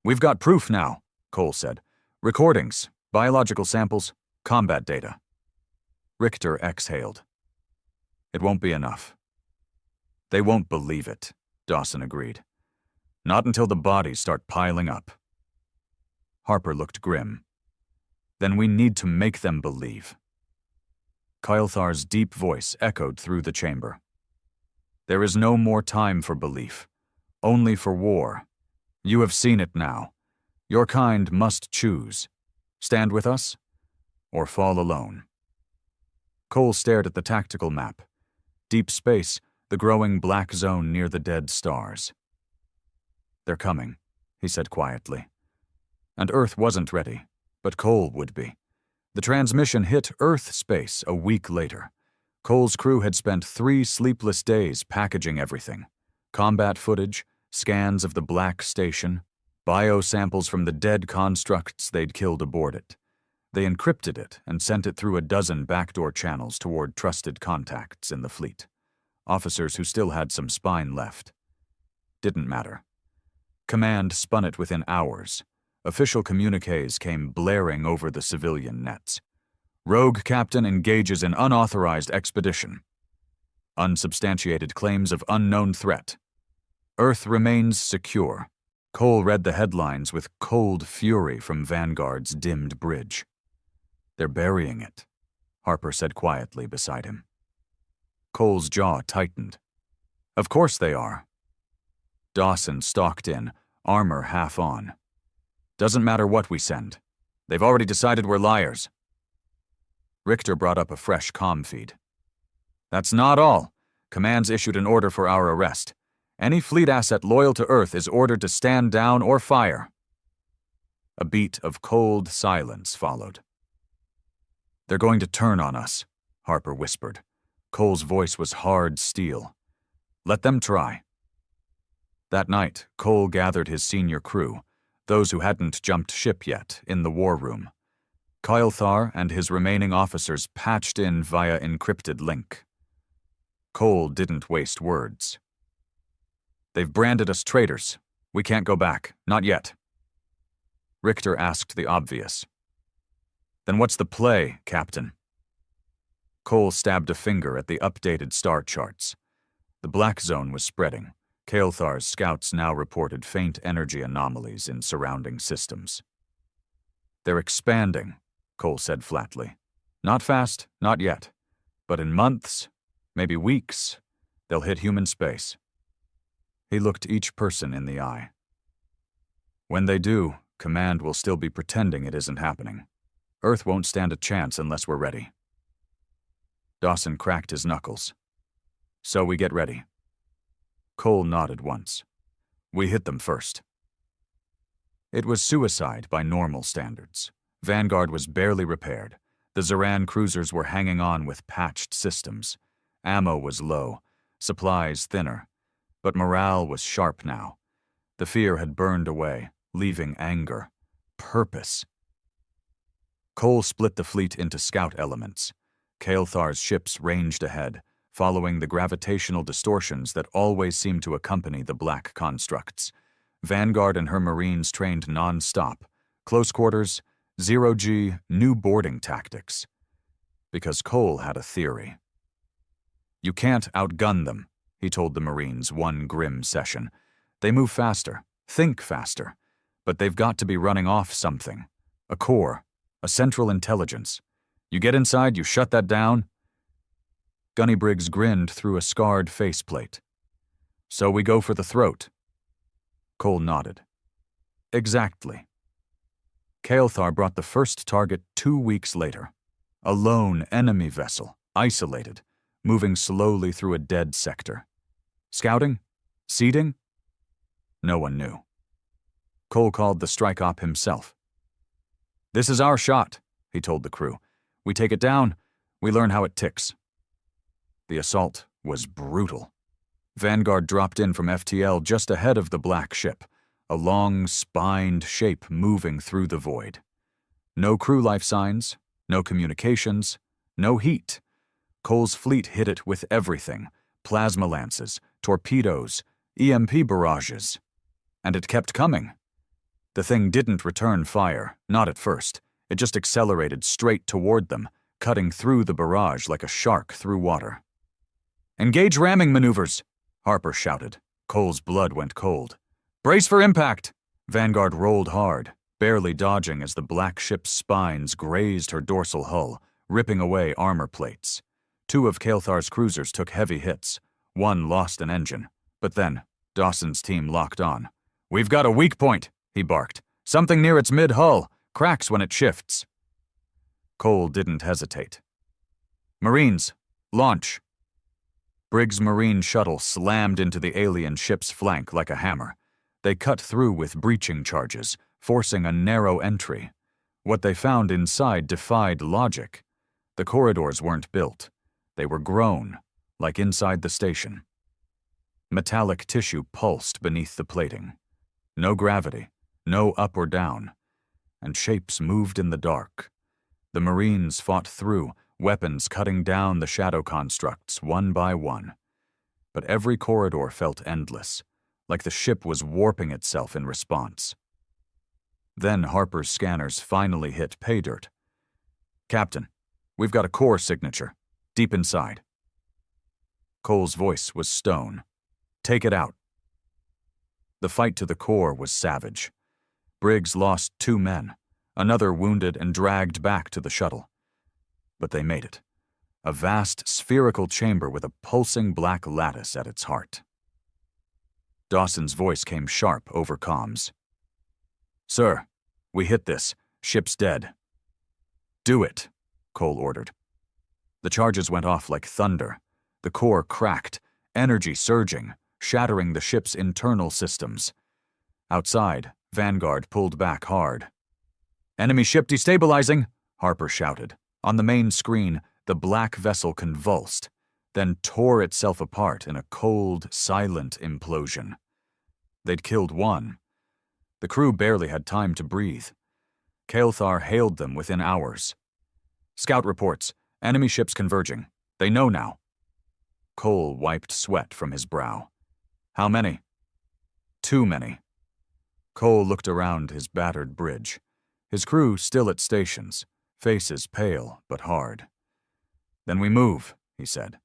"We've got proof now," Cole said. "Recordings, biological samples, combat data." Richter exhaled. "It won't be enough." "They won't believe it," Dawson agreed. "Not until the bodies start piling up." Harper looked grim. "Then we need to make them believe." Kylthar's deep voice echoed through the chamber. "There is no more time for belief, only for war. You have seen it now. Your kind must choose. Stand with us, or fall alone." Cole stared at the tactical map. Deep space, the growing black zone near the dead stars. "They're coming," he said quietly. And Earth wasn't ready, but Cole would be. The transmission hit Earth space a week later. Cole's crew had spent 3 sleepless days packaging everything. Combat footage, scans of the Black Station, biosamples from the dead constructs they'd killed aboard it. They encrypted it and sent it through a dozen backdoor channels toward trusted contacts in the fleet. Officers who still had some spine left. Didn't matter. Command spun it within hours. Official communiques came blaring over the civilian nets. Rogue captain engages in unauthorized expedition. Unsubstantiated claims of unknown threat. Earth remains secure. Cole read the headlines with cold fury from Vanguard's dimmed bridge. "They're burying it," Harper said quietly beside him. Cole's jaw tightened. "Of course they are." Dawson stalked in, armor half on. "Doesn't matter what we send. They've already decided we're liars." Richter brought up a fresh comm feed. "That's not all. Command's issued an order for our arrest. Any fleet asset loyal to Earth is ordered to stand down or fire." A beat of cold silence followed. "They're going to turn on us," Harper whispered. Cole's voice was hard steel. "Let them try." That night, Cole gathered his senior crew, those who hadn't jumped ship yet, in the war room. Kyle and his remaining officers patched in via encrypted link. Cole didn't waste words. "They've branded us traitors. We can't go back. Not yet." Richter asked the obvious. "Then what's the play, Captain?" Cole stabbed a finger at the updated star charts. The black zone was spreading. Kael'thar's scouts now reported faint energy anomalies in surrounding systems. "They're expanding," Cole said flatly. "Not fast, not yet. But in months, maybe weeks, they'll hit human space." He looked each person in the eye. "When they do, Command will still be pretending it isn't happening. Earth won't stand a chance unless we're ready." Dawson cracked his knuckles. "So we get ready." Cole nodded once. "We hit them first." It was suicide by normal standards. Vanguard was barely repaired. The Zaran cruisers were hanging on with patched systems. Ammo was low, supplies thinner. But morale was sharp now. The fear had burned away, leaving anger, purpose. Cole split the fleet into scout elements. Kael'thar's ships ranged ahead, following the gravitational distortions that always seemed to accompany the black constructs. Vanguard and her Marines trained non-stop. Close quarters, zero-G, new boarding tactics. Because Cole had a theory. "You can't outgun them," he told the Marines one grim session. "They move faster, think faster, but they've got to be running off something. A core, a central intelligence. You get inside, you shut that down." Gunny Briggs grinned through a scarred faceplate. "So we go for the throat." Cole nodded. "Exactly." Kael'thar brought the first target 2 weeks later. A lone enemy vessel, isolated, moving slowly through a dead sector. Scouting? Seeding? No one knew. Cole called the strike op himself. "This is our shot," he told the crew. "We take it down, we learn how it ticks." The assault was brutal. Vanguard dropped in from FTL just ahead of the black ship, a long, spined shape moving through the void. No crew life signs, no communications, no heat. Cole's fleet hit it with everything: plasma lances, torpedoes, EMP barrages. And it kept coming. The thing didn't return fire, not at first. It just accelerated straight toward them, cutting through the barrage like a shark through water. "Engage ramming maneuvers," Harper shouted. Cole's blood went cold. "Brace for impact!" Vanguard rolled hard, barely dodging as the black ship's spines grazed her dorsal hull, ripping away armor plates. 2 of Kael'thar's cruisers took heavy hits. 1 lost an engine. But then, Dawson's team locked on. "We've got a weak point," he barked. "Something near its mid-hull. Cracks when it shifts." Cole didn't hesitate. Marines, launch! Briggs' Marine shuttle slammed into the alien ship's flank like a hammer. They cut through with breaching charges, forcing a narrow entry. What they found inside defied logic. The corridors weren't built. They were grown, like inside the station. Metallic tissue pulsed beneath the plating. No gravity, no up or down. And shapes moved in the dark. The Marines fought through, weapons cutting down the shadow constructs one by one. But every corridor felt endless, like the ship was warping itself in response. Then Harper's scanners finally hit pay dirt. "Captain, we've got a core signature, deep inside." Cole's voice was stone. "Take it out." The fight to the core was savage. Briggs lost 2 men, another wounded and dragged back to the shuttle. But they made it. A vast spherical chamber with a pulsing black lattice at its heart. Dawson's voice came sharp over comms. "Sir, we hit this. Ship's dead." "Do it," Cole ordered. The charges went off like thunder. The core cracked, energy surging, shattering the ship's internal systems. Outside, Vanguard pulled back hard. "Enemy ship destabilizing," Harper shouted. On the main screen, the black vessel convulsed, then tore itself apart in a cold, silent implosion. They'd killed 1. The crew barely had time to breathe. Kael'thar hailed them within hours. "Scout reports. Enemy ships converging. They know now." Cole wiped sweat from his brow. "How many?" "Too many." Cole looked around his battered bridge. His crew still at stations, faces pale but hard. "Then we move," he said.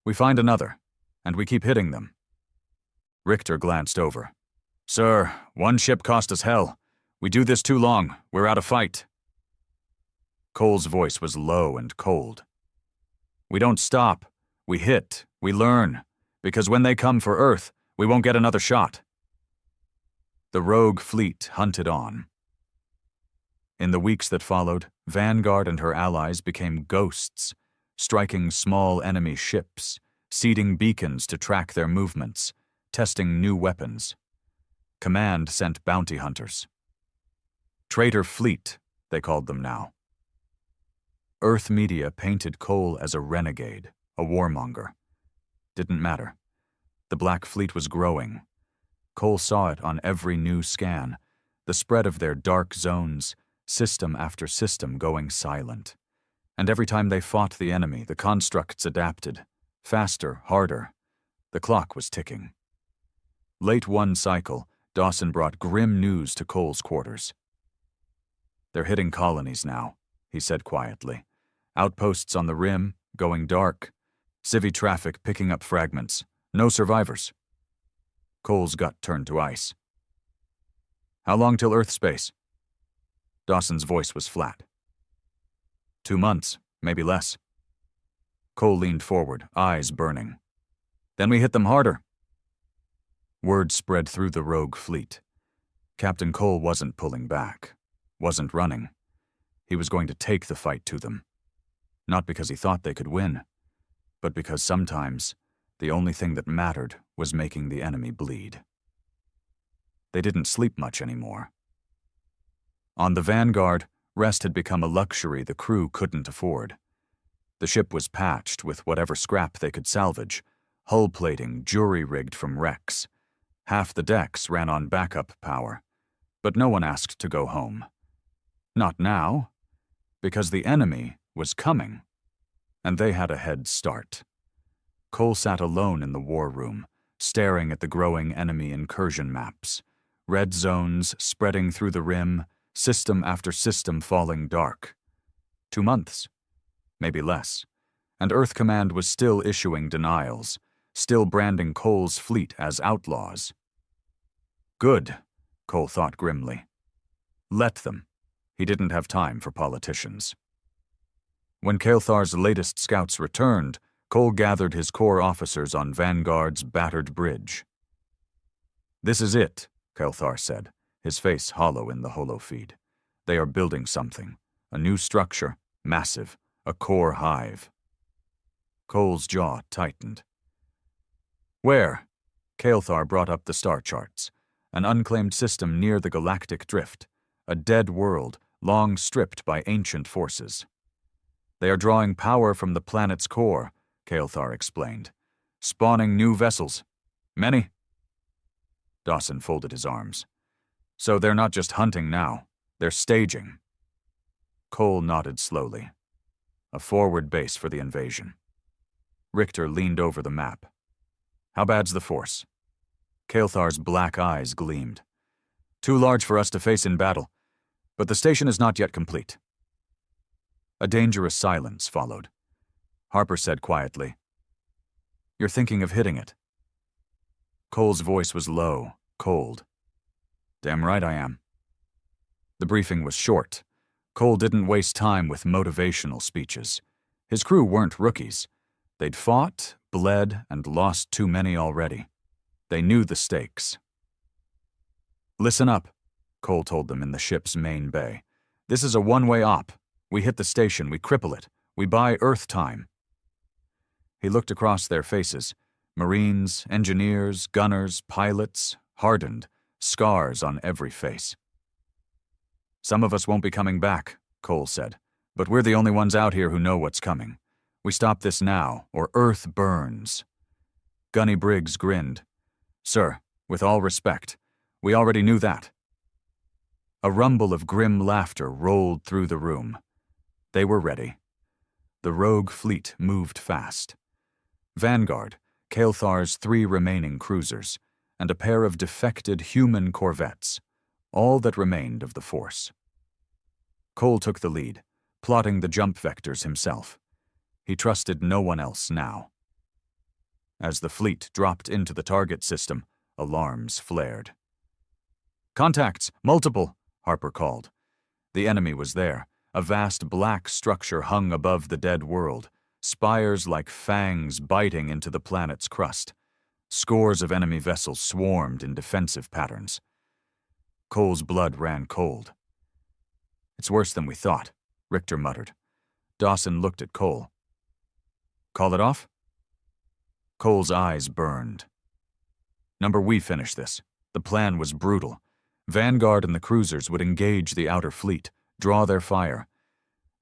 "We find another, and we keep hitting them." Richter glanced over. "Sir, 1 ship cost us hell. We do this too long. We're out of fight." Cole's voice was low and cold. "We don't stop. We hit. We learn. Because when they come for Earth, we won't get another shot." The rogue fleet hunted on. In the weeks that followed, Vanguard and her allies became ghosts, striking small enemy ships, seeding beacons to track their movements, testing new weapons. Command sent bounty hunters. Traitor Fleet, they called them now. Earth media painted Cole as a renegade, a warmonger. Didn't matter. The Black Fleet was growing. Cole saw it on every new scan, the spread of their dark zones, system after system going silent. And every time they fought the enemy, the constructs adapted. Faster, harder. The clock was ticking. Late one cycle, Dawson brought grim news to Cole's quarters. "They're hitting colonies now," he said quietly. "Outposts on the rim, going dark. Civi traffic picking up fragments. No survivors." Cole's gut turned to ice. "How long till Earth space?" Dawson's voice was flat. 2 months, maybe less." Cole leaned forward, eyes burning. "Then we hit them harder." Word spread through the rogue fleet. Captain Cole wasn't pulling back, wasn't running. He was going to take the fight to them. Not because he thought they could win, but because sometimes the only thing that mattered was making the enemy bleed. They didn't sleep much anymore. On the Vanguard, rest had become a luxury the crew couldn't afford. The ship was patched with whatever scrap they could salvage, hull plating jury-rigged from wrecks. Half the decks ran on backup power, but no one asked to go home. Not now, because the enemy was coming, and they had a head start. Cole sat alone in the war room, staring at the growing enemy incursion maps. Red zones spreading through the rim, system after system falling dark. 2 months, maybe less, and Earth Command was still issuing denials, still branding Cole's fleet as outlaws. Good, Cole thought grimly. Let them. He didn't have time for politicians. When Kael'thar's latest scouts returned, Cole gathered his core officers on Vanguard's battered bridge. "This is it," Kael'thar said, his face hollow in the holofeed. "They are building something. A new structure, massive, a core hive." Cole's jaw tightened. Where? Kael'thar brought up the star charts. An unclaimed system near the galactic drift. A dead world, long stripped by ancient forces. They are drawing power from the planet's core, Kael'thar explained. Spawning new vessels. Many? Dawson folded his arms. So they're not just hunting now. They're staging. Cole nodded slowly. A forward base for the invasion. Richter leaned over the map. How bad's the force? Kael'thar's black eyes gleamed. Too large for us to face in battle, but the station is not yet complete. A dangerous silence followed. Harper said quietly, "You're thinking of hitting it." Cole's voice was low, cold. "Damn right I am." The briefing was short. Cole didn't waste time with motivational speeches. His crew weren't rookies. They'd fought, bled, and lost too many already. They knew the stakes. "Listen up," Cole told them in the ship's main bay. "This is a one-way op. We hit the station, we cripple it. We buy Earth time." He looked across their faces. Marines, engineers, gunners, pilots, hardened, scars on every face. "Some of us won't be coming back," Cole said, "but we're the only ones out here who know what's coming. We stop this now, or Earth burns." Gunny Briggs grinned. "Sir, with all respect, we already knew that." A rumble of grim laughter rolled through the room. They were ready. The rogue fleet moved fast. Vanguard, Kael'thar's 3 remaining cruisers, and a pair of defected human corvettes, all that remained of the force. Cole took the lead, plotting the jump vectors himself. He trusted no one else now. As the fleet dropped into the target system, alarms flared. "Contacts, multiple," Harper called. The enemy was there. A vast black structure hung above the dead world, spires like fangs biting into the planet's crust. Scores of enemy vessels swarmed in defensive patterns. Cole's blood ran cold. "It's worse than we thought," Richter muttered. Dawson looked at Cole. "Call it off?" Cole's eyes burned. "Number, we finish this. The plan was brutal. Vanguard and the cruisers would engage the outer fleet, draw their fire.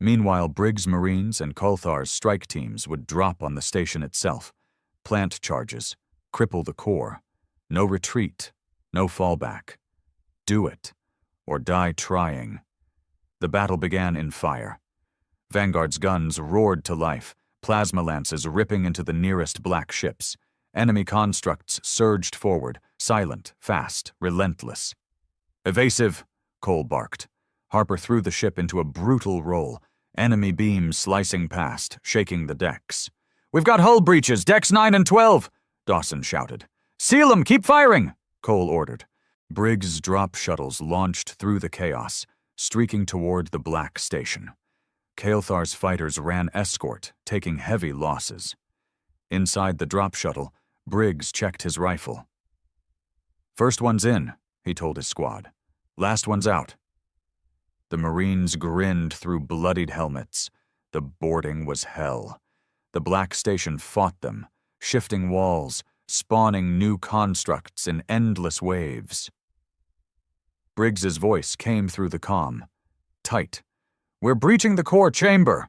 Meanwhile, Briggs Marines and Kael'thar's strike teams would drop on the station itself, plant charges, cripple the core. No retreat, no fallback. Do it, or die trying. The battle began in fire. Vanguard's guns roared to life, plasma lances ripping into the nearest black ships. Enemy constructs surged forward, silent, fast, relentless. "Evasive," Cole barked. Harper threw the ship into a brutal roll, enemy beams slicing past, shaking the decks. "We've got hull breaches, decks 9 and 12, Dawson shouted. "Seal 'em, keep firing," Cole ordered. Briggs' drop shuttles launched through the chaos, streaking toward the black station. Kael'thar's fighters ran escort, taking heavy losses. Inside the drop shuttle, Briggs checked his rifle. "First one's in," he told his squad. "Last one's out." The Marines grinned through bloodied helmets. The boarding was hell. The black station fought them, shifting walls, spawning new constructs in endless waves. Briggs's voice came through the comm. Tight. "We're breaching the core chamber."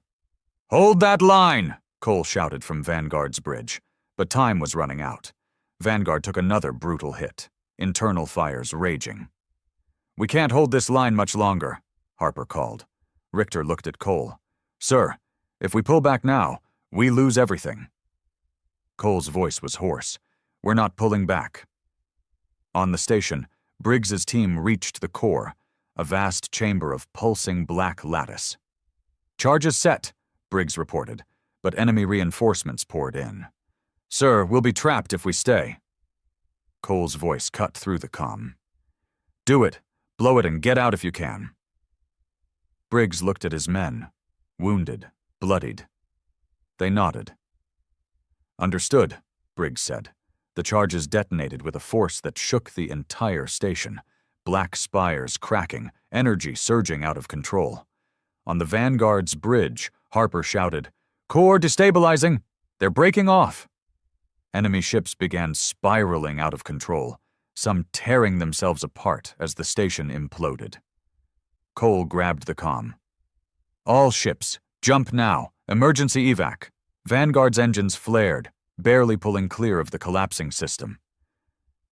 "Hold that line," Cole shouted from Vanguard's bridge. But time was running out. Vanguard took another brutal hit, internal fires raging. "We can't hold this line much longer," Harper called. Richter looked at Cole. "Sir, if we pull back now, we lose everything." Cole's voice was hoarse. "We're not pulling back." On the station, Briggs's team reached the core, a vast chamber of pulsing black lattice. "Charges set," Briggs reported, but enemy reinforcements poured in. "Sir, we'll be trapped if we stay." Cole's voice cut through the comm. "Do it. Blow it and get out if you can." Briggs looked at his men, wounded, bloodied. They nodded. "Understood," Briggs said. The charges detonated with a force that shook the entire station, black spires cracking, energy surging out of control. On the Vanguard's bridge, Harper shouted, "Core destabilizing!" They're breaking off! Enemy ships began spiraling out of control, some tearing themselves apart as the station imploded. Cole grabbed the comm. All ships, jump now. Emergency evac. Vanguard's engines flared, barely pulling clear of the collapsing system.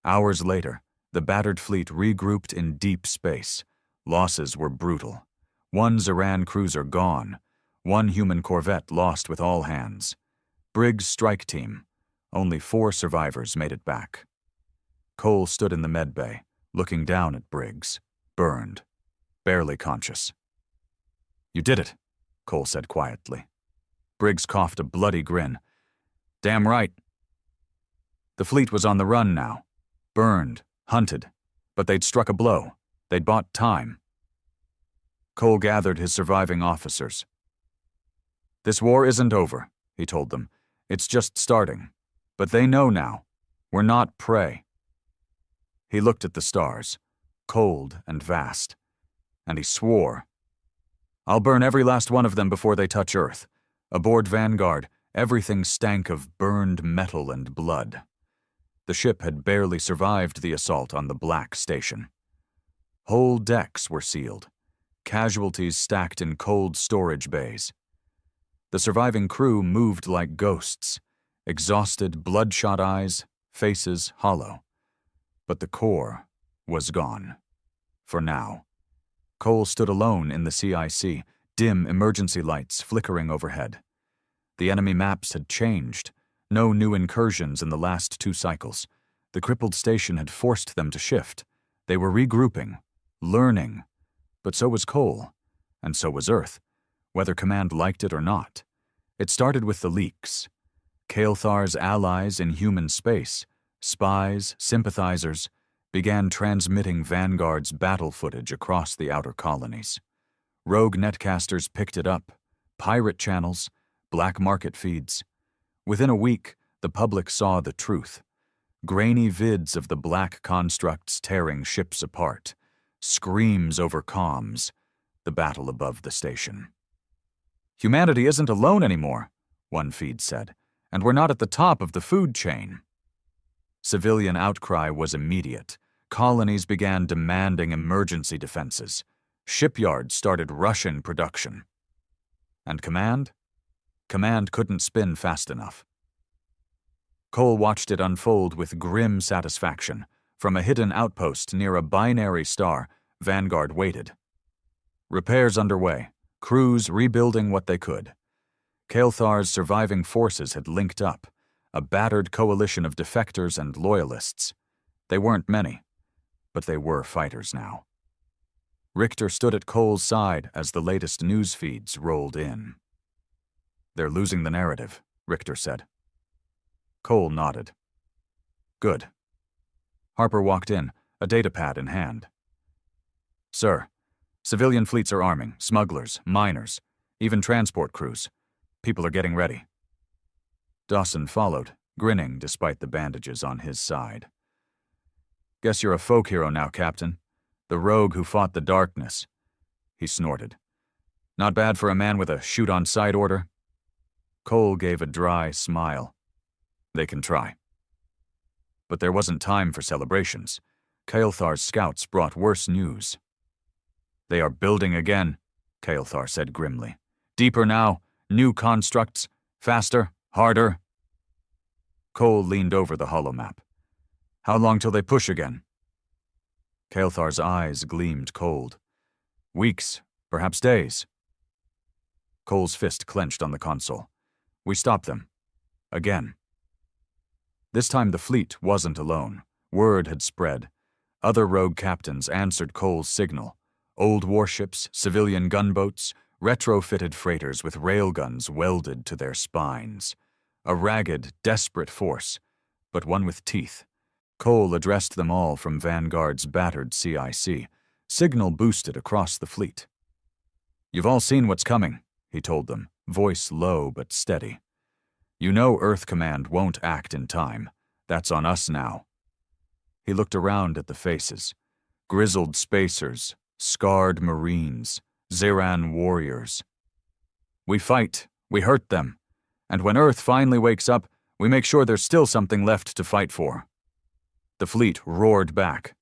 Hours later, the battered fleet regrouped in deep space. Losses were brutal. One Zeran cruiser gone. One human corvette lost with all hands. Briggs' strike team. Only 4 survivors made it back. Cole stood in the medbay, looking down at Briggs, burned, barely conscious. "You did it," Cole said quietly. Briggs coughed a bloody grin. "Damn right." The fleet was on the run now. Burned, hunted, but they'd struck a blow. They'd bought time. Cole gathered his surviving officers. "This war isn't over," he told them. "It's just starting. But they know now. We're not prey." He looked at the stars, cold and vast, and he swore. "I'll burn every last one of them before they touch Earth." Aboard Vanguard, everything stank of burned metal and blood. The ship had barely survived the assault on the Black Station. Whole decks were sealed, casualties stacked in cold storage bays. The surviving crew moved like ghosts, exhausted, bloodshot eyes, faces hollow. But the core was gone. For now. Cole stood alone in the CIC, dim emergency lights flickering overhead. The enemy maps had changed. No new incursions in the last 2 cycles. The crippled station had forced them to shift. They were regrouping, learning. But so was Cole, and so was Earth, whether Command liked it or not. It started with the leaks. Kael'thar's allies in human space, spies, sympathizers, began transmitting Vanguard's battle footage across the outer colonies. Rogue netcasters picked it up, pirate channels, black market feeds. Within a week, the public saw the truth. Grainy vids of the black constructs tearing ships apart, screams over comms, the battle above the station. "Humanity isn't alone anymore," one feed said, "and we're not at the top of the food chain." Civilian outcry was immediate. Colonies began demanding emergency defenses. Shipyards started rushing production. And Command? Command couldn't spin fast enough. Cole watched it unfold with grim satisfaction. From a hidden outpost near a binary star, Vanguard waited. Repairs underway, crews rebuilding what they could. Kael'thar's surviving forces had linked up, a battered coalition of defectors and loyalists. They weren't many, but they were fighters now. Richter stood at Cole's side as the latest news feeds rolled in. "They're losing the narrative," Richter said. Cole nodded. "Good." Harper walked in, a datapad in hand. "Sir, civilian fleets are arming, smugglers, miners, even transport crews. People are getting ready." Dawson followed, grinning despite the bandages on his side. "Guess you're a folk hero now, Captain. The rogue who fought the darkness." He snorted. "Not bad for a man with a shoot-on-sight order." Cole gave a dry smile. "They can try." But there wasn't time for celebrations. Kael'thar's scouts brought worse news. "They are building again," Kael'thar said grimly. "Deeper now, new constructs, faster, harder." Cole leaned over the holomap. "How long till they push again?" Kael'thar's eyes gleamed cold. "Weeks, perhaps days." Cole's fist clenched on the console. "We stop them. Again." This time the fleet wasn't alone. Word had spread. Other rogue captains answered Cole's signal. Old warships, civilian gunboats, retrofitted freighters with railguns welded to their spines. A ragged, desperate force, but one with teeth. Cole addressed them all from Vanguard's battered CIC. Signal boosted across the fleet. "You've all seen what's coming," he told them, voice low but steady. "You know Earth Command won't act in time. That's on us now." He looked around at the faces. Grizzled spacers, scarred Marines, Zeran warriors. "We fight. We hurt them. And when Earth finally wakes up, we make sure there's still something left to fight for." The fleet roared back.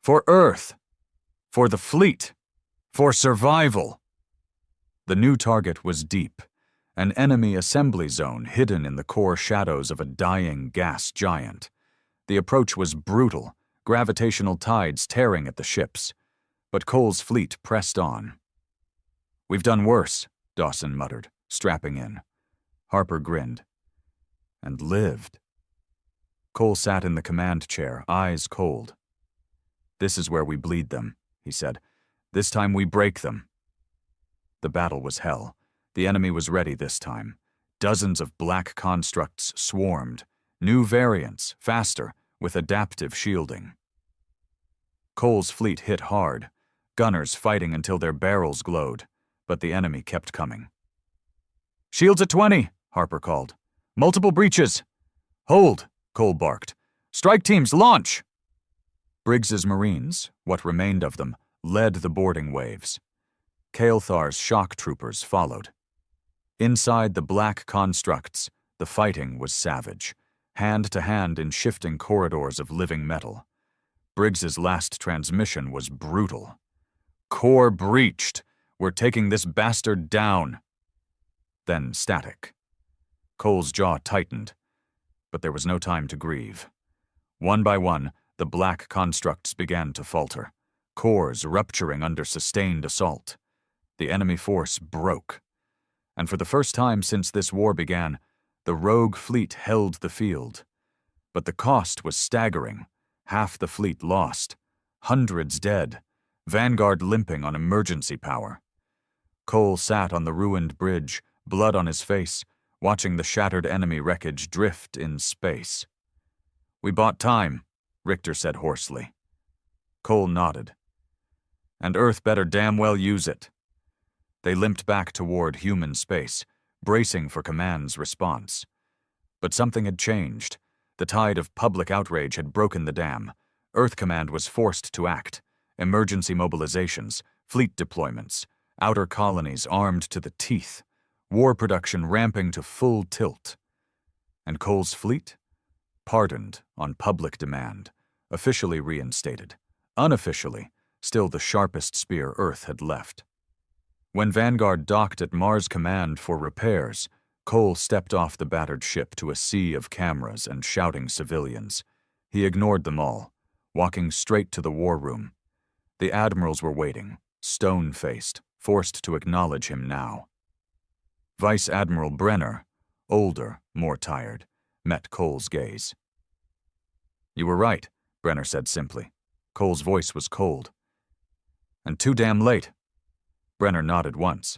"For Earth! For the fleet! For survival!" The new target was deep, an enemy assembly zone hidden in the core shadows of a dying gas giant. The approach was brutal, gravitational tides tearing at the ships, but Cole's fleet pressed on. "We've done worse," Dawson muttered, strapping in. Harper grinned. "And lived." Cole sat in the command chair, eyes cold. "This is where we bleed them," he said. "This time we break them." The battle was hell. The enemy was ready this time. Dozens of black constructs swarmed, new variants, faster, with adaptive shielding. Cole's fleet hit hard, gunners fighting until their barrels glowed, but the enemy kept coming. "Shields at 20, Harper called. "Multiple breaches." "Hold," Cole barked. "Strike teams, launch!" Briggs's Marines, what remained of them, led the boarding waves. Kael'thar's shock troopers followed. Inside the black constructs, the fighting was savage, hand to hand in shifting corridors of living metal. Briggs's last transmission was brutal. "Core breached. We're taking this bastard down." Then static. Cole's jaw tightened, but there was no time to grieve. One by one, the black constructs began to falter, cores rupturing under sustained assault. The enemy force broke. And for the first time since this war began, the rogue fleet held the field. But the cost was staggering. Half the fleet lost, hundreds dead, Vanguard limping on emergency power. Cole sat on the ruined bridge, blood on his face, watching the shattered enemy wreckage drift in space. "We bought time," Richter said hoarsely. Cole nodded. "And Earth better damn well use it." They limped back toward human space, bracing for Command's response. But something had changed. The tide of public outrage had broken the dam. Earth Command was forced to act. Emergency mobilizations, fleet deployments, outer colonies armed to the teeth, war production ramping to full tilt. And Cole's fleet? Pardoned on public demand, officially reinstated. Unofficially, still the sharpest spear Earth had left. When Vanguard docked at Mars Command for repairs, Cole stepped off the battered ship to a sea of cameras and shouting civilians. He ignored them all, walking straight to the war room. The admirals were waiting, stone-faced, forced to acknowledge him now. Vice Admiral Brenner, older, more tired, met Cole's gaze. "You were right," Brenner said simply. Cole's voice was cold. "And too damn late." Brenner nodded once.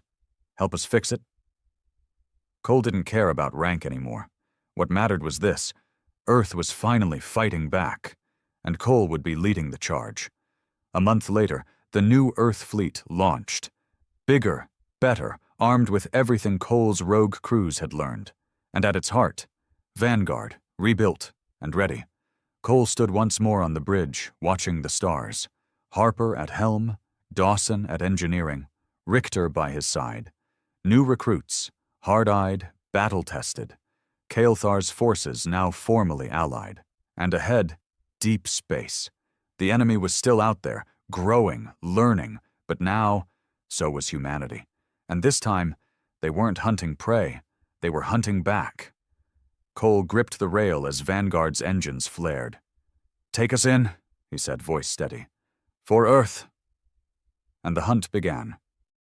"Help us fix it?" Cole didn't care about rank anymore. What mattered was this: Earth was finally fighting back, and Cole would be leading the charge. A month later, the new Earth fleet launched. Bigger, better, armed with everything Cole's rogue crews had learned. And at its heart, Vanguard, rebuilt and ready. Cole stood once more on the bridge, watching the stars. Harper at helm, Dawson at engineering, Richter by his side. New recruits, hard-eyed, battle-tested. Kael'thar's forces now formally allied. And ahead, deep space. The enemy was still out there, growing, learning, but now, so was humanity. And this time, they weren't hunting prey, they were hunting back. Cole gripped the rail as Vanguard's engines flared. "Take us in," he said, voice steady. "For Earth." And the hunt began.